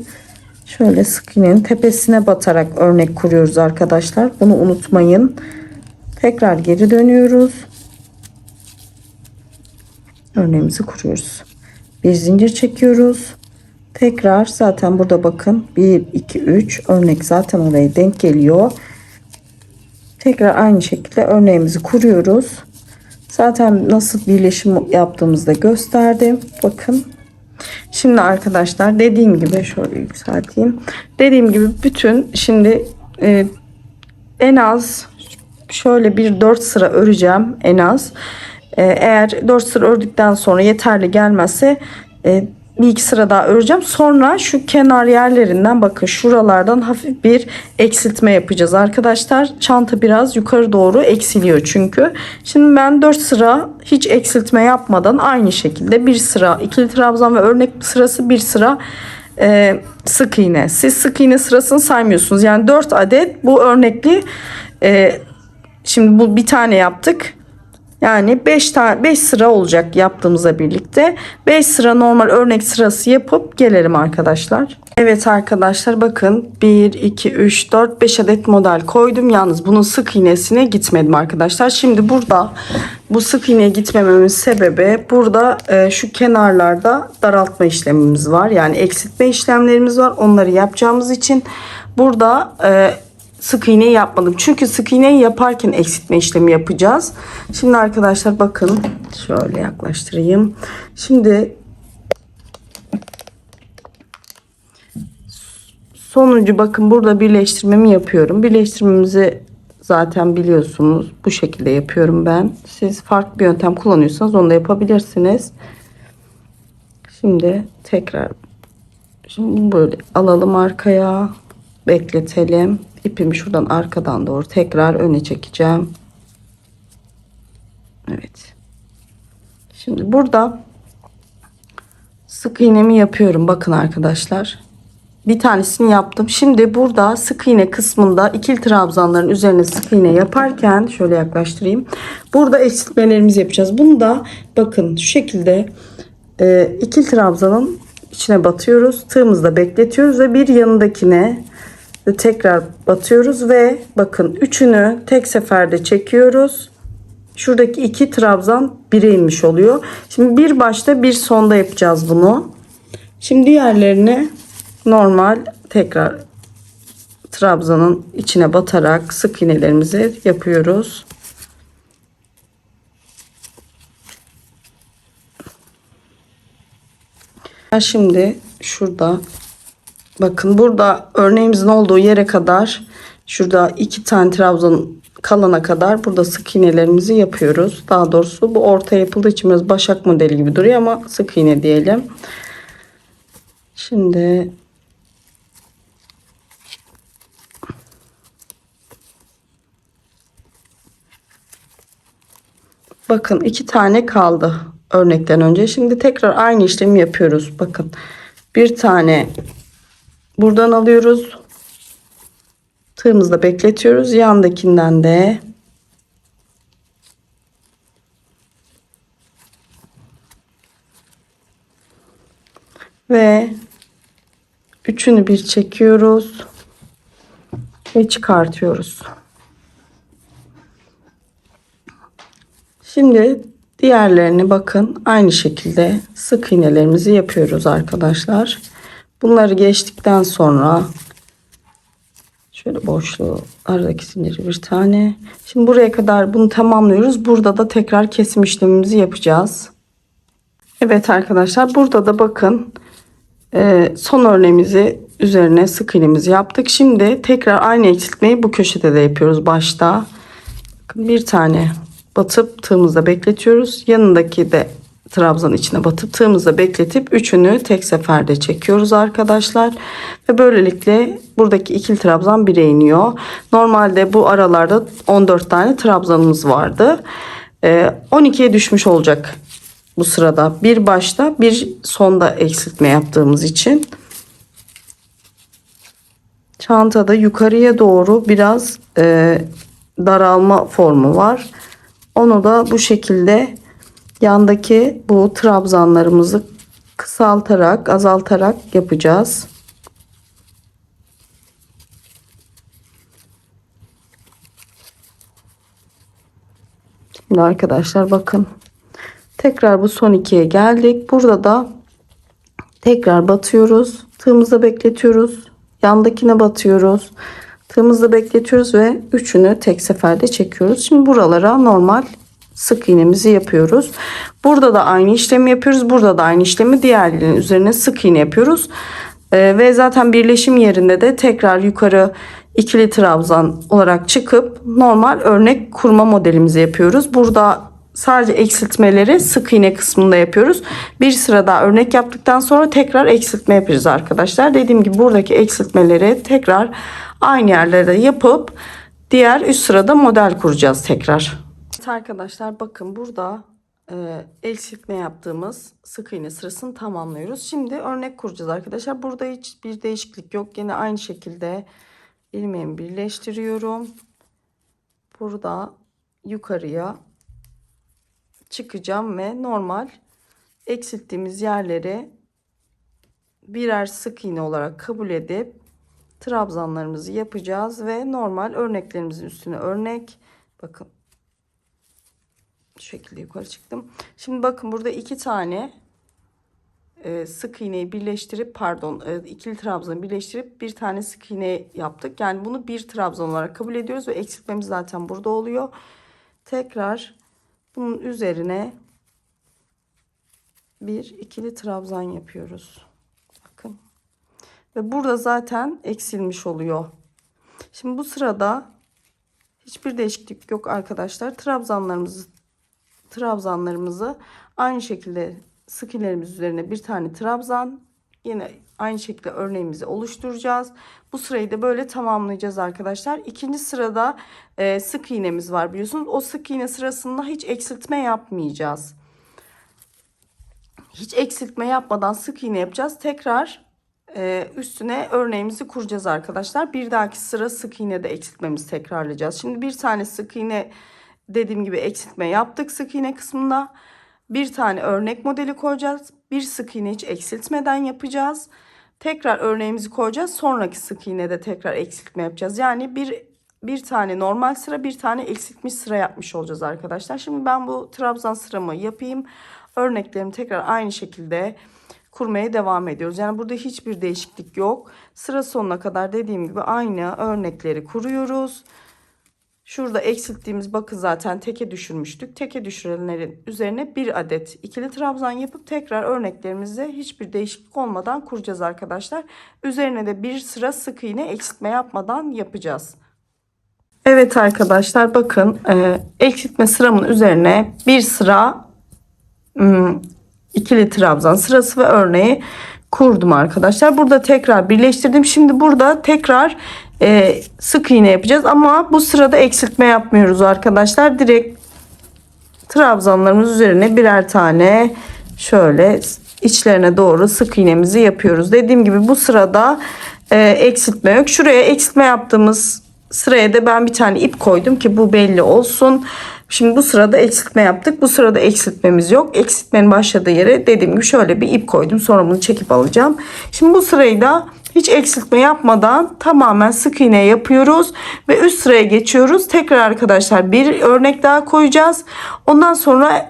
[SPEAKER 1] şöyle sık iğnenin tepesine batarak örnek kuruyoruz arkadaşlar. Bunu unutmayın. Tekrar geri dönüyoruz. Örneğimizi kuruyoruz. Bir zincir çekiyoruz. Tekrar zaten burada bakın 1 2 3 örnek zaten oraya denk geliyor. Tekrar aynı şekilde örneğimizi kuruyoruz. Zaten nasıl birleşim yaptığımızda gösterdim. Bakın. Şimdi arkadaşlar dediğim gibi şöyle yükselteyim. Dediğim gibi bütün şimdi en az şöyle bir 4 sıra öreceğim en az. Eğer 4 sıra ördükten sonra yeterli gelmezse bir iki sıra daha öreceğim. Sonra şu kenar yerlerinden bakın şuralardan hafif bir eksiltme yapacağız arkadaşlar. Çanta biraz yukarı doğru eksiliyor çünkü. Şimdi ben 4 sıra hiç eksiltme yapmadan aynı şekilde bir sıra ikili trabzan ve örnek sırası, bir sıra sık iğne. Siz sık iğne sırasını saymıyorsunuz. Yani 4 adet bu örnekli şimdi bu bir tane yaptık. Yani 5 sıra olacak yaptığımızla birlikte. 5 sıra normal örnek sırası yapıp gelelim arkadaşlar. Evet arkadaşlar bakın 1, 2, 3, 4, 5 adet model koydum. Yalnız bunun sık iğnesine gitmedim arkadaşlar. Şimdi burada bu sık iğneye gitmememin sebebi burada şu kenarlarda daraltma işlemimiz var. Yani eksiltme işlemlerimiz var. Onları yapacağımız için burada sık iğne yapmadım. Çünkü sık iğneyi yaparken eksiltme işlemi yapacağız. Şimdi arkadaşlar bakın şöyle yaklaştırayım. Şimdi sonucu bakın burada birleştirmemi yapıyorum. Birleştirmemizi zaten biliyorsunuz. Bu şekilde yapıyorum ben. Siz farklı bir yöntem kullanıyorsanız onu da yapabilirsiniz. Şimdi tekrar böyle alalım arkaya. Bekletelim. İpimi şuradan arkadan doğru tekrar öne çekeceğim. Evet. Şimdi burada sık iğnemi yapıyorum. Bakın arkadaşlar. Bir tanesini yaptım. Şimdi burada sık iğne kısmında ikili trabzanların üzerine sık iğne yaparken şöyle yaklaştırayım. Burada eksiltmelerimizi yapacağız. Bunu da bakın şu şekilde ikili trabzanın içine batıyoruz. Tığımızda bekletiyoruz ve bir yanındakine tekrar batıyoruz ve bakın üçünü tek seferde çekiyoruz. Şuradaki iki trabzan bire inmiş oluyor. Şimdi bir başta bir sonda yapacağız bunu. Şimdi diğerlerini normal tekrar trabzanın içine batarak sık iğnelerimizi yapıyoruz. Şimdi şurada bakın burada örneğimizin olduğu yere kadar şurada iki tane trabzan kalana kadar burada sık iğnelerimizi yapıyoruz. Daha doğrusu bu orta yapıldığı için biraz başak modeli gibi duruyor ama sık iğne diyelim. Şimdi bakın iki tane kaldı örnekten önce. Şimdi tekrar aynı işlemi yapıyoruz. Bakın bir tane buradan alıyoruz. Tığımızda bekletiyoruz. Yandakinden de ve üçünü bir çekiyoruz ve çıkartıyoruz. Şimdi diğerlerini bakın aynı şekilde sık iğnelerimizi yapıyoruz arkadaşlar. Bunları geçtikten sonra şöyle boşluğu aradaki zinciri bir tane. Şimdi buraya kadar bunu tamamlıyoruz. Burada da tekrar kesim işlemimizi yapacağız. Evet arkadaşlar burada da bakın son örneğimizi üzerine sık iğnemizi yaptık. Şimdi tekrar aynı eksiltmeyi bu köşede de yapıyoruz başta. Bakın bir tane batıp tığımızda bekletiyoruz. Yanındaki de trabzanın içine batıp tığımızda bekletip üçünü tek seferde çekiyoruz arkadaşlar. Ve böylelikle buradaki ikili trabzan 1'e iniyor. Normalde bu aralarda 14 tane trabzanımız vardı. 12'ye düşmüş olacak bu sırada. Bir başta bir sonda eksiltme yaptığımız için. Çantada yukarıya doğru biraz daralma formu var. Onu da bu şekilde yandaki bu trabzanlarımızı kısaltarak, azaltarak yapacağız. Şimdi arkadaşlar bakın. Tekrar bu son ikiye geldik. Burada da tekrar batıyoruz. Tığımızda bekletiyoruz. Yandakine batıyoruz. Tığımızda bekletiyoruz ve üçünü tek seferde çekiyoruz. Şimdi buralara normal sık iğnemizi yapıyoruz. Burada da aynı işlemi yapıyoruz. Burada da aynı işlemi diğerlerinin üzerine sık iğne yapıyoruz. Ve zaten birleşim yerinde de tekrar yukarı ikili trabzan olarak çıkıp normal örnek kurma modelimizi yapıyoruz. Burada sadece eksiltmeleri sık iğne kısmında yapıyoruz. Bir sıra daha örnek yaptıktan sonra tekrar eksiltme yapacağız arkadaşlar. Dediğim gibi buradaki eksiltmeleri tekrar aynı yerlerde yapıp diğer üst sırada model kuracağız tekrar. Evet arkadaşlar bakın burada eksiltme yaptığımız sık iğne sırasını tamamlıyoruz. Şimdi örnek kuracağız arkadaşlar. Burada hiçbir değişiklik yok. Yine aynı şekilde ilmeğimi birleştiriyorum. Burada yukarıya çıkacağım ve normal eksilttiğimiz yerleri birer sık iğne olarak kabul edip trabzanlarımızı yapacağız ve normal örneklerimizin üstüne örnek, bakın şu şekilde yukarı çıktım. Şimdi bakın burada iki tane sık iğneyi birleştirip ikili trabzanı birleştirip bir tane sık iğne yaptık. Yani bunu bir trabzan olarak kabul ediyoruz ve eksiltmemiz zaten burada oluyor. Tekrar bunun üzerine bir ikili trabzan yapıyoruz. Bakın. Ve burada zaten eksilmiş oluyor. Şimdi bu sırada hiçbir değişiklik yok arkadaşlar. Trabzanlarımızı aynı şekilde sık iğnelerimiz üzerine bir tane trabzan, yine aynı şekilde örneğimizi oluşturacağız. Bu sırayı da böyle tamamlayacağız arkadaşlar. İkinci sırada sık iğnemiz var biliyorsunuz. O sık iğne sırasında hiç eksiltme yapmayacağız. Hiç eksiltme yapmadan sık iğne yapacağız. Tekrar üstüne örneğimizi kuracağız arkadaşlar. Bir dahaki sıra sık iğnede eksiltmemizi tekrarlayacağız. Şimdi bir tane sık iğne, dediğim gibi eksiltme yaptık sık iğne kısmında. Bir tane örnek modeli koyacağız. Bir sık iğne hiç eksiltmeden yapacağız. Tekrar örneğimizi koyacağız. Sonraki sık iğnede tekrar eksiltme yapacağız. Yani bir tane normal sıra, bir tane eksiltmiş sıra yapmış olacağız arkadaşlar. Şimdi ben bu trabzan sıramı yapayım. Örneklerimi tekrar aynı şekilde kurmaya devam ediyoruz. Yani burada hiçbir değişiklik yok. Sıra sonuna kadar dediğim gibi aynı örnekleri kuruyoruz. Şurada eksilttiğimiz, bakın zaten teke düşürmüştük. Teke düşürenlerin üzerine bir adet ikili trabzan yapıp tekrar örneklerimizi hiçbir değişiklik olmadan kuracağız arkadaşlar. Üzerine de bir sıra sık iğne eksiltme yapmadan yapacağız. Evet arkadaşlar, bakın eksiltme sıramın üzerine bir sıra ikili trabzan sırası ve örneği kurdum arkadaşlar. Burada tekrar birleştirdim. Şimdi burada tekrar sık iğne yapacağız ama bu sırada eksiltme yapmıyoruz arkadaşlar. Direkt trabzanlarımız üzerine birer tane şöyle içlerine doğru sık iğnemizi yapıyoruz. Dediğim gibi bu sırada eksiltme yok. Şuraya eksiltme yaptığımız sıraya da ben bir tane ip koydum ki bu belli olsun. Şimdi bu sırada eksiltme yaptık. Bu sırada eksiltmemiz yok. Eksiltmenin başladığı yere dediğim gibi şöyle bir ip koydum. Sonra bunu çekip alacağım. Şimdi bu sırayı da hiç eksiltme yapmadan tamamen sık iğne yapıyoruz. Ve üst sıraya geçiyoruz. Tekrar arkadaşlar bir örnek daha koyacağız. Ondan sonra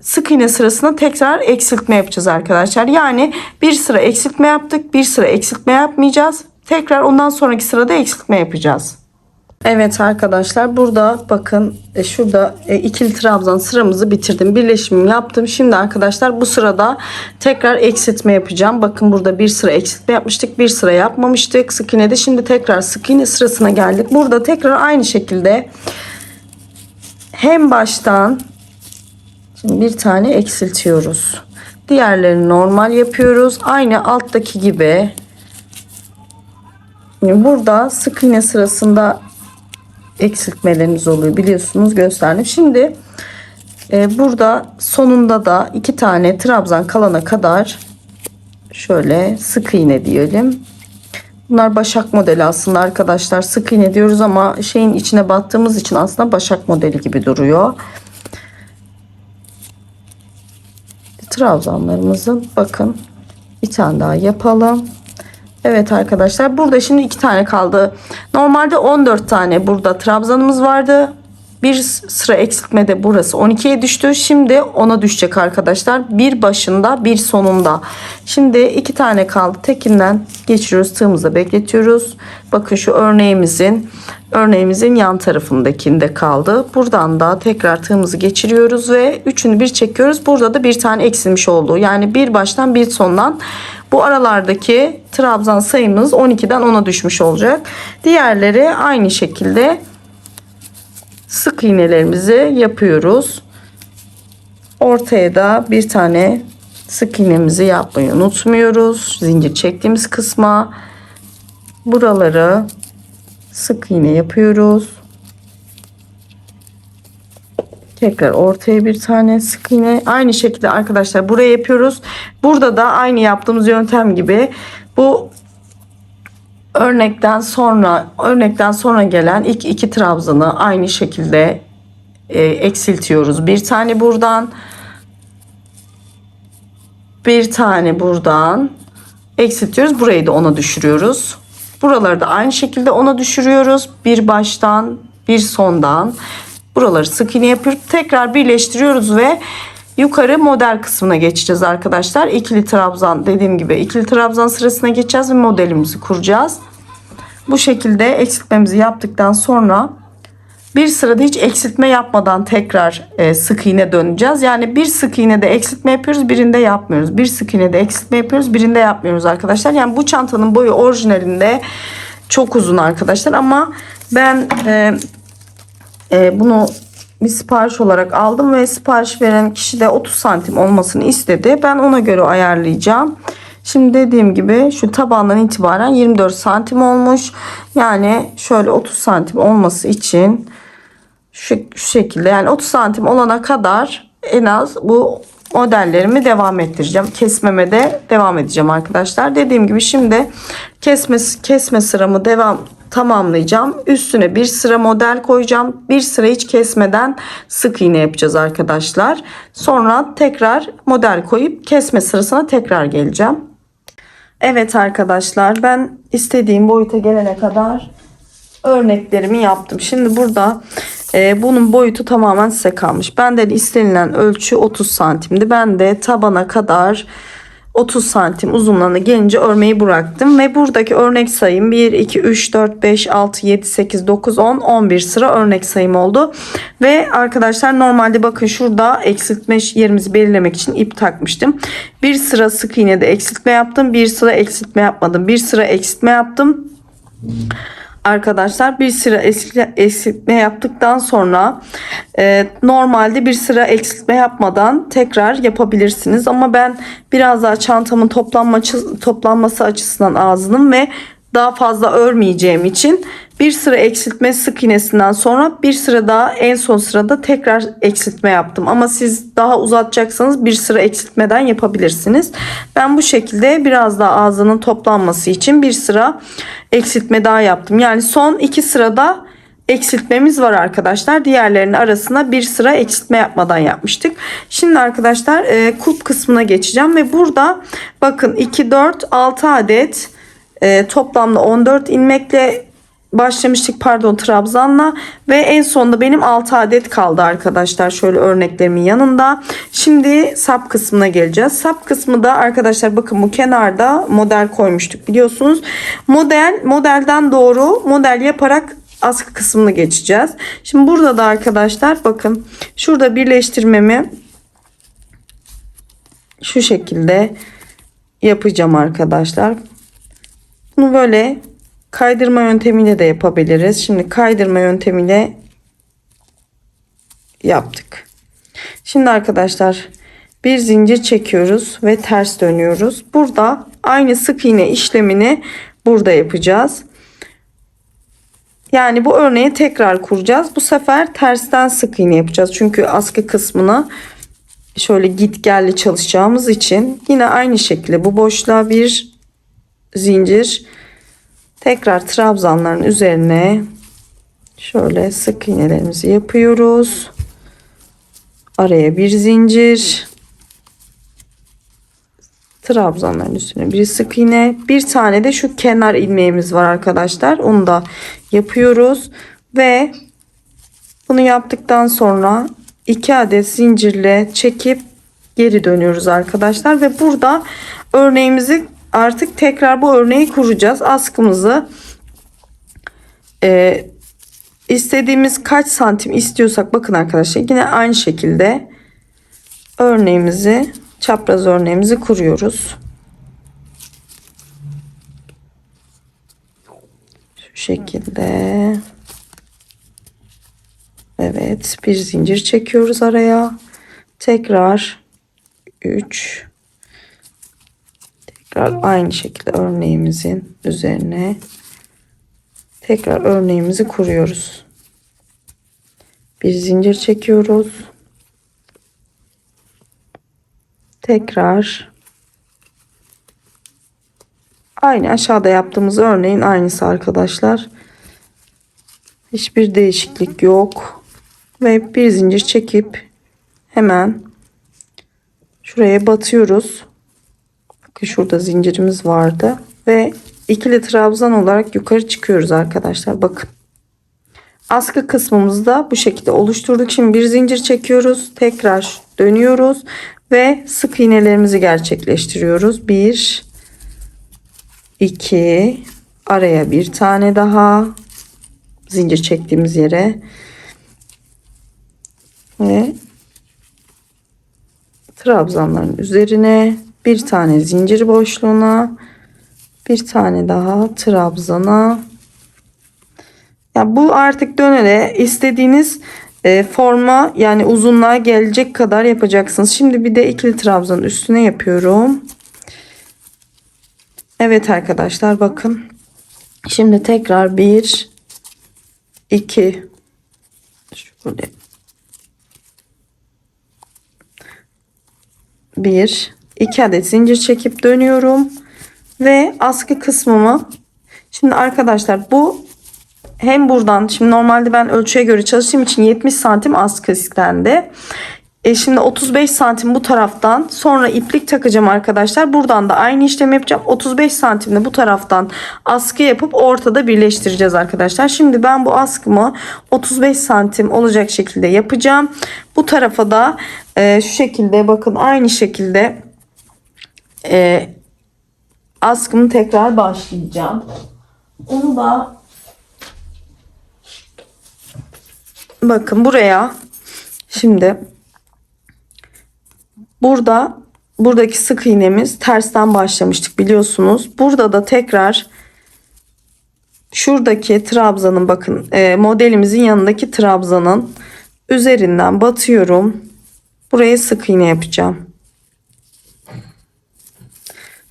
[SPEAKER 1] sık iğne sırasına tekrar eksiltme yapacağız arkadaşlar. Yani bir sıra eksiltme yaptık. Bir sıra eksiltme yapmayacağız. Tekrar ondan sonraki sırada eksiltme yapacağız. Evet arkadaşlar, burada bakın şurada ikili trabzan sıramızı bitirdim. Birleşimimi yaptım. Şimdi arkadaşlar bu sırada tekrar eksiltme yapacağım. Bakın burada bir sıra eksiltme yapmıştık. Bir sıra yapmamıştık sık iğnede. Şimdi tekrar sık iğne sırasına geldik. Burada tekrar aynı şekilde hem baştan şimdi bir tane eksiltiyoruz. Diğerlerini normal yapıyoruz. Aynı alttaki gibi. Burada sık iğne sırasında eksiltmelerimiz oluyor biliyorsunuz, gösterdim. Şimdi burada sonunda da iki tane trabzan kalana kadar şöyle sık iğne diyelim. Bunlar başak modeli aslında arkadaşlar. Sık iğne diyoruz ama şeyin içine battığımız için aslında başak modeli gibi duruyor. Trabzanlarımızın bakın bir tane daha yapalım. Evet arkadaşlar, burada şimdi 2 tane kaldı. Normalde 14 tane burada trabzanımız vardı. Bir sıra eksiltmede burası 12'ye düştü. Şimdi 10'a düşecek arkadaşlar. Bir başında bir sonunda. Şimdi 2 tane kaldı. Tekinden geçiriyoruz. Tığımızda bekletiyoruz. Bakın şu örneğimizin yan tarafındakinde kaldı. Buradan da tekrar tığımızı geçiriyoruz ve üçünü bir çekiyoruz. Burada da bir tane eksilmiş oldu. Yani bir baştan bir sondan bu aralardaki trabzan sayımız 12'den 10'a düşmüş olacak. Diğerleri aynı şekilde sık iğnelerimizi yapıyoruz. Ortaya da bir tane sık iğnemizi yapmayı unutmuyoruz. Zincir çektiğimiz kısma buraları sık iğne yapıyoruz. Tekrar ortaya bir tane sık iğne. Aynı şekilde arkadaşlar buraya yapıyoruz. Burada da aynı yaptığımız yöntem gibi bu örnekten sonra gelen ilk iki trabzanı aynı şekilde eksiltiyoruz. Bir tane buradan, bir tane buradan eksiltiyoruz. Burayı da 10'a düşürüyoruz. Buraları da aynı şekilde 10'a düşürüyoruz. Bir baştan, bir sondan. Buraları sık iğne yapıyoruz. Tekrar birleştiriyoruz ve yukarı model kısmına geçeceğiz arkadaşlar. İkili trabzan, dediğim gibi ikili trabzan sırasına geçeceğiz ve modelimizi kuracağız. Bu şekilde eksiltmemizi yaptıktan sonra bir sırada hiç eksiltme yapmadan tekrar sık iğne döneceğiz. Yani bir sık iğne de eksiltme yapıyoruz, birinde yapmıyoruz. Bir sık iğne de eksiltme yapıyoruz, birinde yapmıyoruz arkadaşlar. Yani bu çantanın boyu orijinalinde çok uzun arkadaşlar, ama ben bunu bir sipariş olarak aldım ve sipariş veren kişi de 30 santim olmasını istedi. Ben ona göre ayarlayacağım. Şimdi dediğim gibi şu tabandan itibaren 24 santim olmuş. Yani şöyle 30 santim olması için şu şekilde, yani 30 santim olana kadar en az bu modellerimi devam ettireceğim. Kesmeme de devam edeceğim arkadaşlar. Dediğim gibi şimdi kesme sıramı tamamlayacağım. Üstüne bir sıra model koyacağım. Bir sıra hiç kesmeden sık iğne yapacağız arkadaşlar. Sonra tekrar model koyup kesme sırasına tekrar geleceğim. Evet arkadaşlar, ben istediğim boyuta gelene kadar örneklerimi yaptım. Şimdi burada bunun boyutu tamamen size kalmış. Benden istenilen ölçü 30 santimdi. Ben de tabana kadar 30 santim uzunluğuna gelince örmeyi bıraktım ve buradaki örnek sayım 1 2 3 4 5 6 7 8 9 10 11 sıra örnek sayım oldu. Ve arkadaşlar normalde bakın şurada eksiltme yerimizi belirlemek için ip takmıştım. Bir sıra sık iğnede eksiltme yaptım, bir sıra eksiltme yapmadım, bir sıra eksiltme yaptım. Arkadaşlar bir sıra eksiltme yaptıktan sonra normalde bir sıra eksiltme yapmadan tekrar yapabilirsiniz. Ama ben biraz daha çantamın toplanması açısından ağzının ve daha fazla örmeyeceğim için bir sıra eksiltme sık iğnesinden sonra bir sıra daha en son sırada tekrar eksiltme yaptım. Ama siz daha uzatacaksanız bir sıra eksiltmeden yapabilirsiniz. Ben bu şekilde biraz daha ağzının toplanması için bir sıra eksiltme daha yaptım. Yani son 2 sırada eksiltmemiz var arkadaşlar. Diğerlerinin arasına bir sıra eksiltme yapmadan yapmıştık. Şimdi arkadaşlar kulp kısmına geçeceğim ve burada bakın 2 4 6 adet toplamda 14 ilmekle başlamıştık, pardon, trabzanla, ve en sonunda benim 6 adet kaldı arkadaşlar, şöyle örneklerimin yanında. Şimdi sap kısmına geleceğiz. Sap kısmı da arkadaşlar bakın bu kenarda model koymuştuk biliyorsunuz. Modelden doğru model yaparak askı kısmını geçeceğiz. Şimdi burada da arkadaşlar bakın şurada birleştirmemi şu şekilde yapacağım arkadaşlar. Bunu böyle kaydırma yöntemiyle de yapabiliriz. Şimdi kaydırma yöntemiyle yaptık. Şimdi arkadaşlar bir zincir çekiyoruz ve ters dönüyoruz. Burada aynı sık iğne işlemini burada yapacağız. Yani bu örneği tekrar kuracağız. Bu sefer tersten sık iğne yapacağız. Çünkü askı kısmına şöyle git gelli çalışacağımız için yine aynı şekilde bu boşluğa bir zincir, tekrar trabzanların üzerine şöyle sık iğnelerimizi yapıyoruz. Araya bir zincir, trabzanların üstüne bir sık iğne, bir tane de şu kenar ilmeğimiz var arkadaşlar, onu da yapıyoruz ve bunu yaptıktan sonra 2 adet zincirle çekip geri dönüyoruz arkadaşlar ve burada örneğimizi artık tekrar bu örneği kuracağız. Askımızı istediğimiz kaç santim istiyorsak bakın arkadaşlar yine aynı şekilde örneğimizi, çapraz örneğimizi kuruyoruz. Şu şekilde. Evet, bir zincir çekiyoruz araya. Tekrar 3, tekrar aynı şekilde örneğimizin üzerine tekrar örneğimizi kuruyoruz. Bir zincir çekiyoruz. Tekrar aynı aşağıda yaptığımız örneğin aynısı arkadaşlar. Hiçbir değişiklik yok. Ve bir zincir çekip hemen şuraya batıyoruz. Bakın şurada zincirimiz vardı ve ikili trabzan olarak yukarı çıkıyoruz arkadaşlar. Bakın. Askı kısmımızı da bu şekilde oluşturduk. Şimdi bir zincir çekiyoruz. Tekrar dönüyoruz ve sık iğnelerimizi gerçekleştiriyoruz. 1 2 araya bir tane daha zincir çektiğimiz yere ve trabzanların üzerine bir tane zincir boşluğuna, bir tane daha trabzana. Ya bu artık dönere istediğiniz forma, yani uzunluğa gelecek kadar yapacaksınız. Şimdi bir de ikili trabzanın üstüne yapıyorum. Evet arkadaşlar bakın. Şimdi tekrar 1 2 şöyle 1 2 adet zincir çekip dönüyorum ve askı kısmımı, şimdi arkadaşlar bu hem buradan, şimdi normalde ben ölçüye göre çalıştığım için 70 santim askı istendi. Şimdi 35 santim bu taraftan, sonra iplik takacağım arkadaşlar. Buradan da aynı işlemi yapacağım. 35 santimde bu taraftan askı yapıp ortada birleştireceğiz arkadaşlar. Şimdi ben bu askımı 35 santim olacak şekilde yapacağım. Bu tarafa da şu şekilde bakın, aynı şekilde askımı tekrar başlayacağım. Onu da bakın buraya, şimdi buradaki sık iğnemiz tersten başlamıştık biliyorsunuz. Burada da tekrar şuradaki trabzanın, bakın modelimizin yanındaki trabzanın üzerinden batıyorum. Buraya sık iğne yapacağım.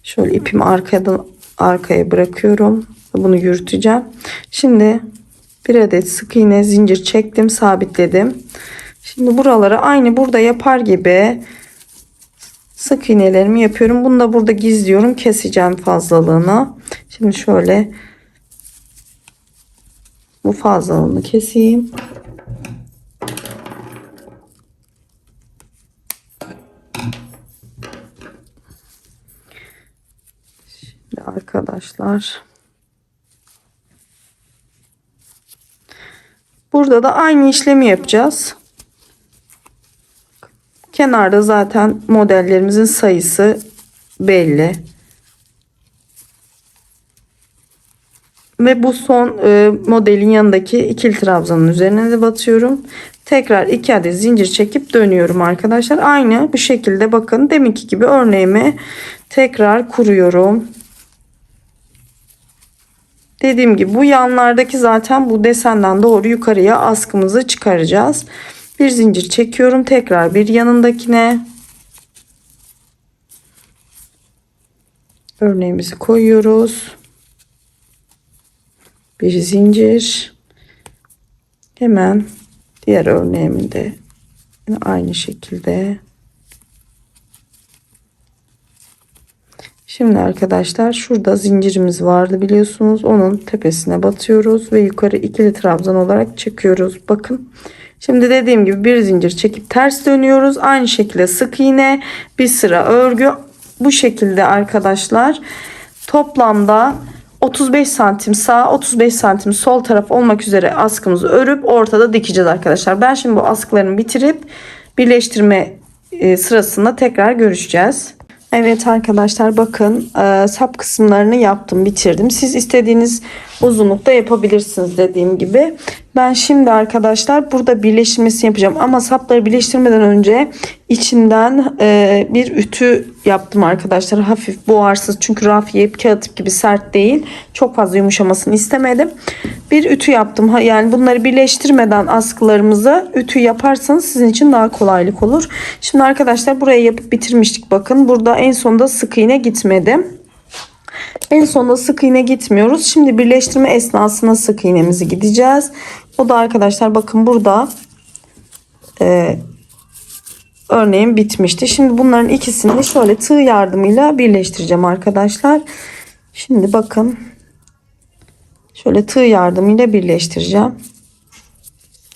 [SPEAKER 1] Şöyle ipimi arkaya bırakıyorum. Bunu yürüteceğim. Şimdi bir adet sık iğne zincir çektim, sabitledim. Şimdi buraları aynı burada yapar gibi sık iğnelerimi yapıyorum. Bunu da burada gizliyorum. Keseceğim fazlalığını. Şimdi şöyle bu fazlalığını keseyim. Şimdi arkadaşlar burada da aynı işlemi yapacağız. Kenarda zaten modellerimizin sayısı belli. Ve bu son modelin yanındaki ikili trabzanın üzerine de batıyorum. Tekrar 2 adet zincir çekip dönüyorum arkadaşlar. Aynı bu şekilde bakın deminki gibi örneğimi tekrar kuruyorum. Dediğim gibi bu yanlardaki zaten bu desenden doğru yukarıya askımızı çıkaracağız. Bir zincir çekiyorum. Tekrar bir yanındakine örneğimizi koyuyoruz. Bir zincir. Hemen diğer örneğimi de aynı şekilde. Şimdi arkadaşlar şurada zincirimiz vardı biliyorsunuz. Onun tepesine batıyoruz ve yukarı ikili trabzan olarak çıkıyoruz. Bakın. Şimdi dediğim gibi bir zincir çekip ters dönüyoruz. Aynı şekilde sık iğne, bir sıra örgü. Bu şekilde arkadaşlar toplamda 35 santim sağ, 35 santim sol taraf olmak üzere askımızı örüp ortada dikeceğiz arkadaşlar. Ben şimdi bu askılarını bitirip birleştirme sırasında tekrar görüşeceğiz. Evet arkadaşlar bakın sap kısımlarını yaptım, bitirdim. Siz istediğiniz uzunlukta yapabilirsiniz dediğim gibi. Ben şimdi arkadaşlar burada birleştirmesini yapacağım ama sapları birleştirmeden önce içinden bir ütü yaptım arkadaşlar. Hafif buharsız, çünkü rafiye kağıt ip gibi sert değil. Çok fazla yumuşamasını istemedim. Bir ütü yaptım. Yani bunları birleştirmeden askılarımızı ütü yaparsanız sizin için daha kolaylık olur. Şimdi arkadaşlar buraya yapıp bitirmiştik. Bakın burada en sonunda sık iğne gitmedi. En sonunda sık iğne gitmiyoruz. Şimdi birleştirme esnasında sık iğnemizi gideceğiz. O da arkadaşlar bakın burada örneğin bitmişti. Şimdi bunların ikisini şöyle tığ yardımıyla birleştireceğim arkadaşlar. Şimdi bakın şöyle tığ yardımıyla birleştireceğim.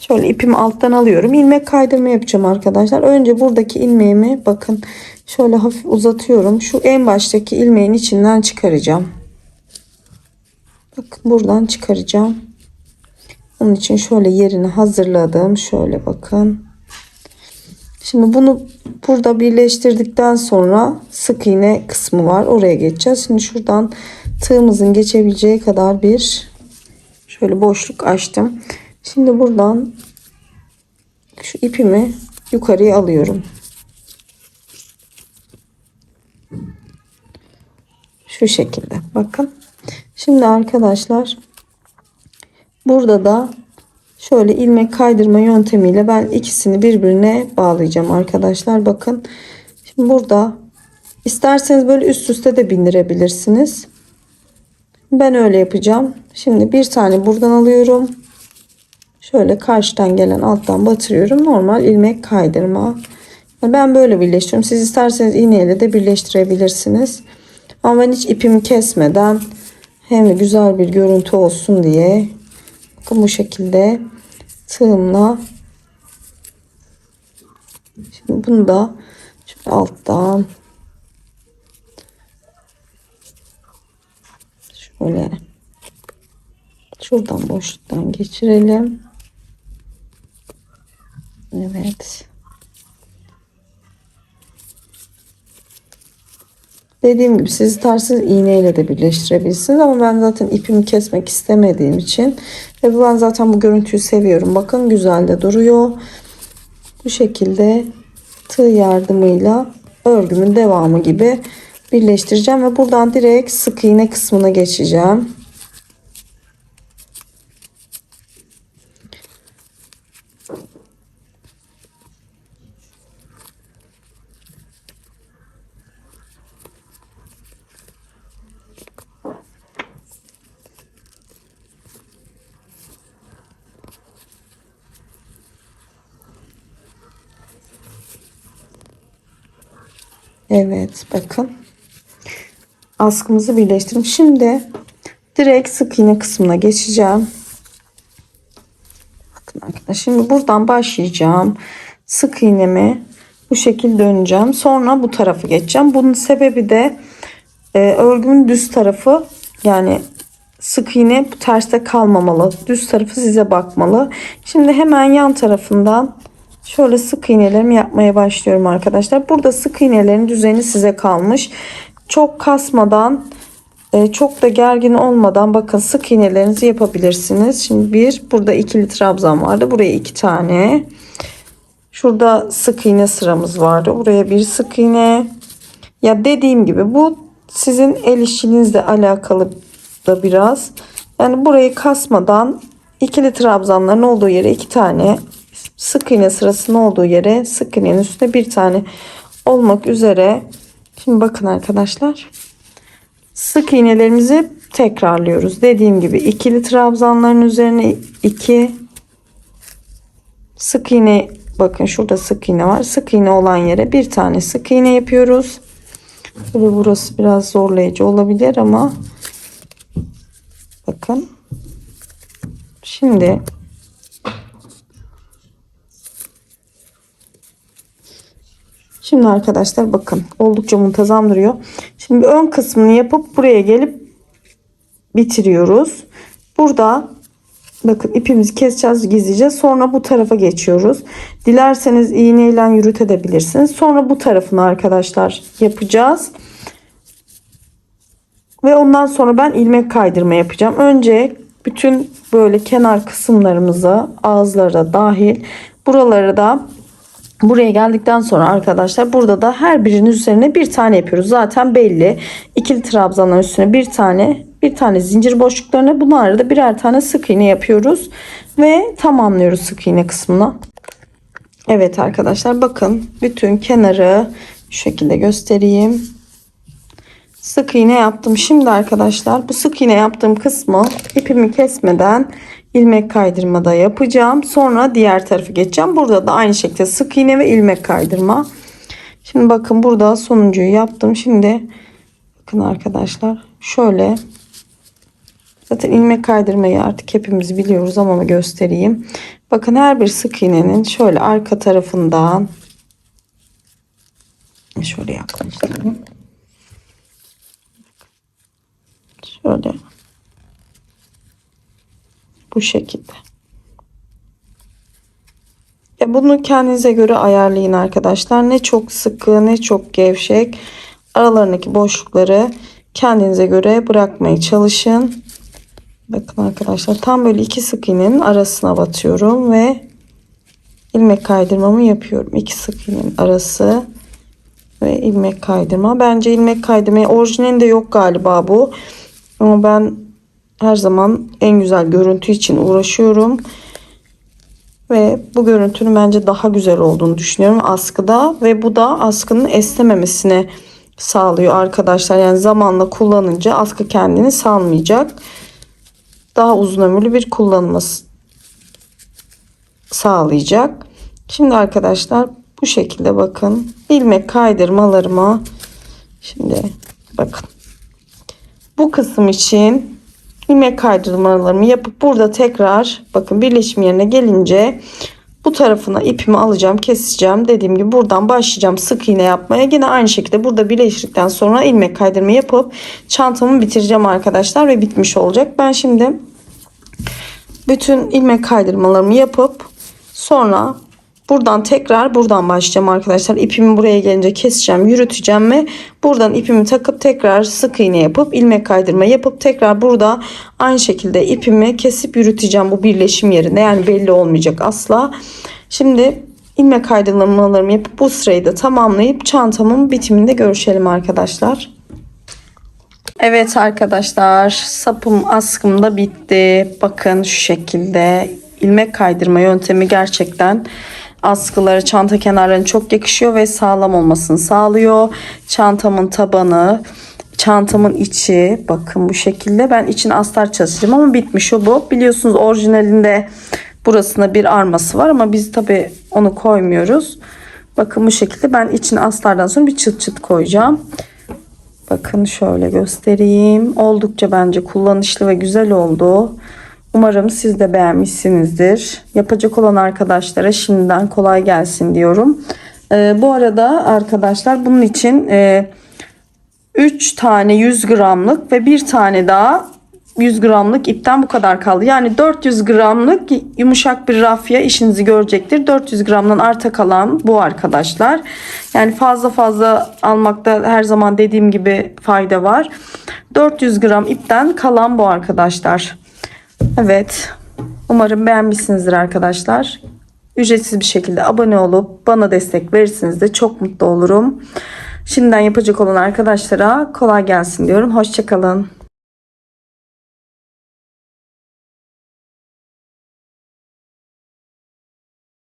[SPEAKER 1] Şöyle ipimi alttan alıyorum. İlmek kaydırma yapacağım arkadaşlar. Önce buradaki ilmeğimi bakın şöyle hafif uzatıyorum. Şu en baştaki ilmeğin içinden çıkaracağım. Bakın buradan çıkaracağım. Onun için şöyle yerini hazırladım. Şöyle bakın. Şimdi bunu burada birleştirdikten sonra sık iğne kısmı var. Oraya geçeceğiz. Şimdi şuradan tığımızın geçebileceği kadar bir şöyle boşluk açtım. Şimdi buradan şu ipimi yukarıya alıyorum. Şu şekilde. Bakın. Şimdi arkadaşlar burada da şöyle ilmek kaydırma yöntemiyle ben ikisini birbirine bağlayacağım arkadaşlar. Bakın. Şimdi burada isterseniz böyle üst üste de bindirebilirsiniz. Ben öyle yapacağım. Şimdi bir tane buradan alıyorum. Şöyle karşıdan gelen alttan batırıyorum. Normal ilmek kaydırma. Ben böyle birleştiriyorum. Siz isterseniz iğneyle de birleştirebilirsiniz. Ama ben hiç ipimi kesmeden hem de güzel bir görüntü olsun diye bakın bu şekilde tığımla şimdi bunu da şöyle alttan şöyle şuradan boşluktan geçirelim. Evet. Dediğim gibi siz isterseniz iğneyle de birleştirebilirsiniz ama ben zaten ipimi kesmek istemediğim için ve ben zaten bu görüntüyü seviyorum. Bakın güzel de duruyor. Bu şekilde tığ yardımıyla örgümün devamı gibi birleştireceğim ve buradan direkt sık iğne kısmına geçeceğim. Evet bakın askımızı birleştirdim. Şimdi direkt sık iğne kısmına geçeceğim. Bakın arkadaşlar şimdi buradan başlayacağım. Sık iğnemi bu şekilde döneceğim. Sonra bu tarafa geçeceğim. Bunun sebebi de örgümün düz tarafı yani sık iğne bu terste kalmamalı. Düz tarafı size bakmalı. Şimdi hemen yan tarafından şöyle sık iğnelerimi yapmaya başlıyorum arkadaşlar. Burada sık iğnelerin düzeni size kalmış. Çok kasmadan çok da gergin olmadan bakın sık iğnelerinizi yapabilirsiniz. Şimdi burada ikili trabzan vardı. Buraya 2 tane. Şurada sık iğne sıramız vardı. Buraya bir sık iğne. Ya dediğim gibi bu sizin el işinizle alakalı da biraz. Yani burayı kasmadan ikili trabzanların olduğu yere 2 tane, sık iğne sırasının olduğu yere sık iğnenin üstüne 1 tane olmak üzere. Şimdi bakın arkadaşlar. Sık iğnelerimizi tekrarlıyoruz. Dediğim gibi ikili trabzanların üzerine 2 sık iğne, bakın şurada sık iğne var. Sık iğne olan yere 1 tane sık iğne yapıyoruz. Tabii burası biraz zorlayıcı olabilir ama bakın. Şimdi arkadaşlar bakın oldukça muntazam duruyor. Şimdi ön kısmını yapıp buraya gelip bitiriyoruz. Burada bakın ipimizi keseceğiz, gizleyeceğiz. Sonra bu tarafa geçiyoruz. Dilerseniz iğneyle yürütebilirsiniz. Sonra bu tarafını arkadaşlar yapacağız. Ve ondan sonra ben ilmek kaydırma yapacağım. Önce bütün böyle kenar kısımlarımızı ağızlara dahil buraları da buraya geldikten sonra arkadaşlar burada da her birinin üzerine 1 tane yapıyoruz. Zaten belli. İkili trabzanların üstüne 1 tane zincir boşluklarına bunlarda da birer tane sık iğne yapıyoruz ve tamamlıyoruz sık iğne kısmına. Evet arkadaşlar bakın bütün kenarı şu şekilde göstereyim. Sık iğne yaptım. Şimdi arkadaşlar bu sık iğne yaptığım kısmı ipimi kesmeden ilmek kaydırma yapacağım. Sonra diğer tarafı geçeceğim. Burada da aynı şekilde sık iğne ve ilmek kaydırma. Şimdi bakın burada sonuncuyu yaptım. Şimdi bakın arkadaşlar şöyle Zaten ilmek kaydırmayı artık hepimiz biliyoruz ama göstereyim. Bakın her bir sık iğnenin şöyle arka tarafından şöyle yaklaştırayım. Şöyle bu şekilde. Bunu kendinize göre ayarlayın arkadaşlar. Ne çok sıkı ne çok gevşek. Aralarındaki boşlukları kendinize göre bırakmaya çalışın. Bakın arkadaşlar tam böyle iki sık iğnenin arasına batıyorum ve ilmek kaydırmamı yapıyorum. İki sık iğnenin arası ve ilmek kaydırma. Bence ilmek kaydırmaya orijinalinde yok galiba bu. Ama ben her zaman en güzel görüntü için uğraşıyorum. Ve bu görüntünün bence daha güzel olduğunu düşünüyorum askıda. Ve bu da askının esnememesine sağlıyor arkadaşlar. Yani zamanla kullanınca askı kendini salmayacak. Daha uzun ömürlü bir kullanılması sağlayacak. Şimdi arkadaşlar bu şekilde bakın. İlmek kaydırmalarıma şimdi bakın. Bu kısım için ilmek kaydırmalarımı yapıp burada tekrar bakın birleşim yerine gelince bu tarafına ipimi alacağım, keseceğim. Dediğim gibi buradan başlayacağım sık iğne yapmaya. Yine aynı şekilde burada birleştirdikten sonra ilmek kaydırma yapıp çantamı bitireceğim arkadaşlar ve bitmiş olacak. Ben şimdi bütün ilmek kaydırmalarımı yapıp sonra buradan başlayacağım arkadaşlar. İpimi buraya gelince keseceğim, yürüteceğim ve buradan ipimi takıp tekrar sık iğne yapıp ilmek kaydırma yapıp tekrar burada aynı şekilde ipimi kesip yürüteceğim bu birleşim yerinde. Yani belli olmayacak asla. Şimdi ilmek kaydırmalarımı yapıp bu sırayı da tamamlayıp çantamın bitiminde görüşelim arkadaşlar. Evet arkadaşlar, sapım askım da bitti. Bakın şu şekilde ilmek kaydırma yöntemi gerçekten askıları, çanta kenarlarına çok yakışıyor ve sağlam olmasını sağlıyor. Çantamın tabanı, çantamın içi bakın bu şekilde. Ben içine astar çalışacağım ama bitmiş o bu. Biliyorsunuz orijinalinde burasında bir arması var ama biz tabi onu koymuyoruz. Bakın bu şekilde ben içine astardan sonra bir çıt çıt koyacağım. Bakın şöyle göstereyim. Oldukça bence kullanışlı ve güzel oldu. Umarım siz de beğenmişsinizdir. Yapacak olan arkadaşlara şimdiden kolay gelsin diyorum. Bu arada arkadaşlar bunun için 3 tane 100 gramlık ve bir tane daha 100 gramlık ipten bu kadar kaldı. Yani 400 gramlık yumuşak bir rafya işinizi görecektir. 400 gramdan arta kalan bu arkadaşlar. Yani fazla almakta her zaman dediğim gibi fayda var. 400 gram ipten kalan bu arkadaşlar. Evet. Umarım beğenmişsinizdir arkadaşlar. Ücretsiz bir şekilde abone olup bana destek verirseniz de çok mutlu olurum. Şimdiden yapacak olan arkadaşlara kolay gelsin diyorum. Hoşça kalın.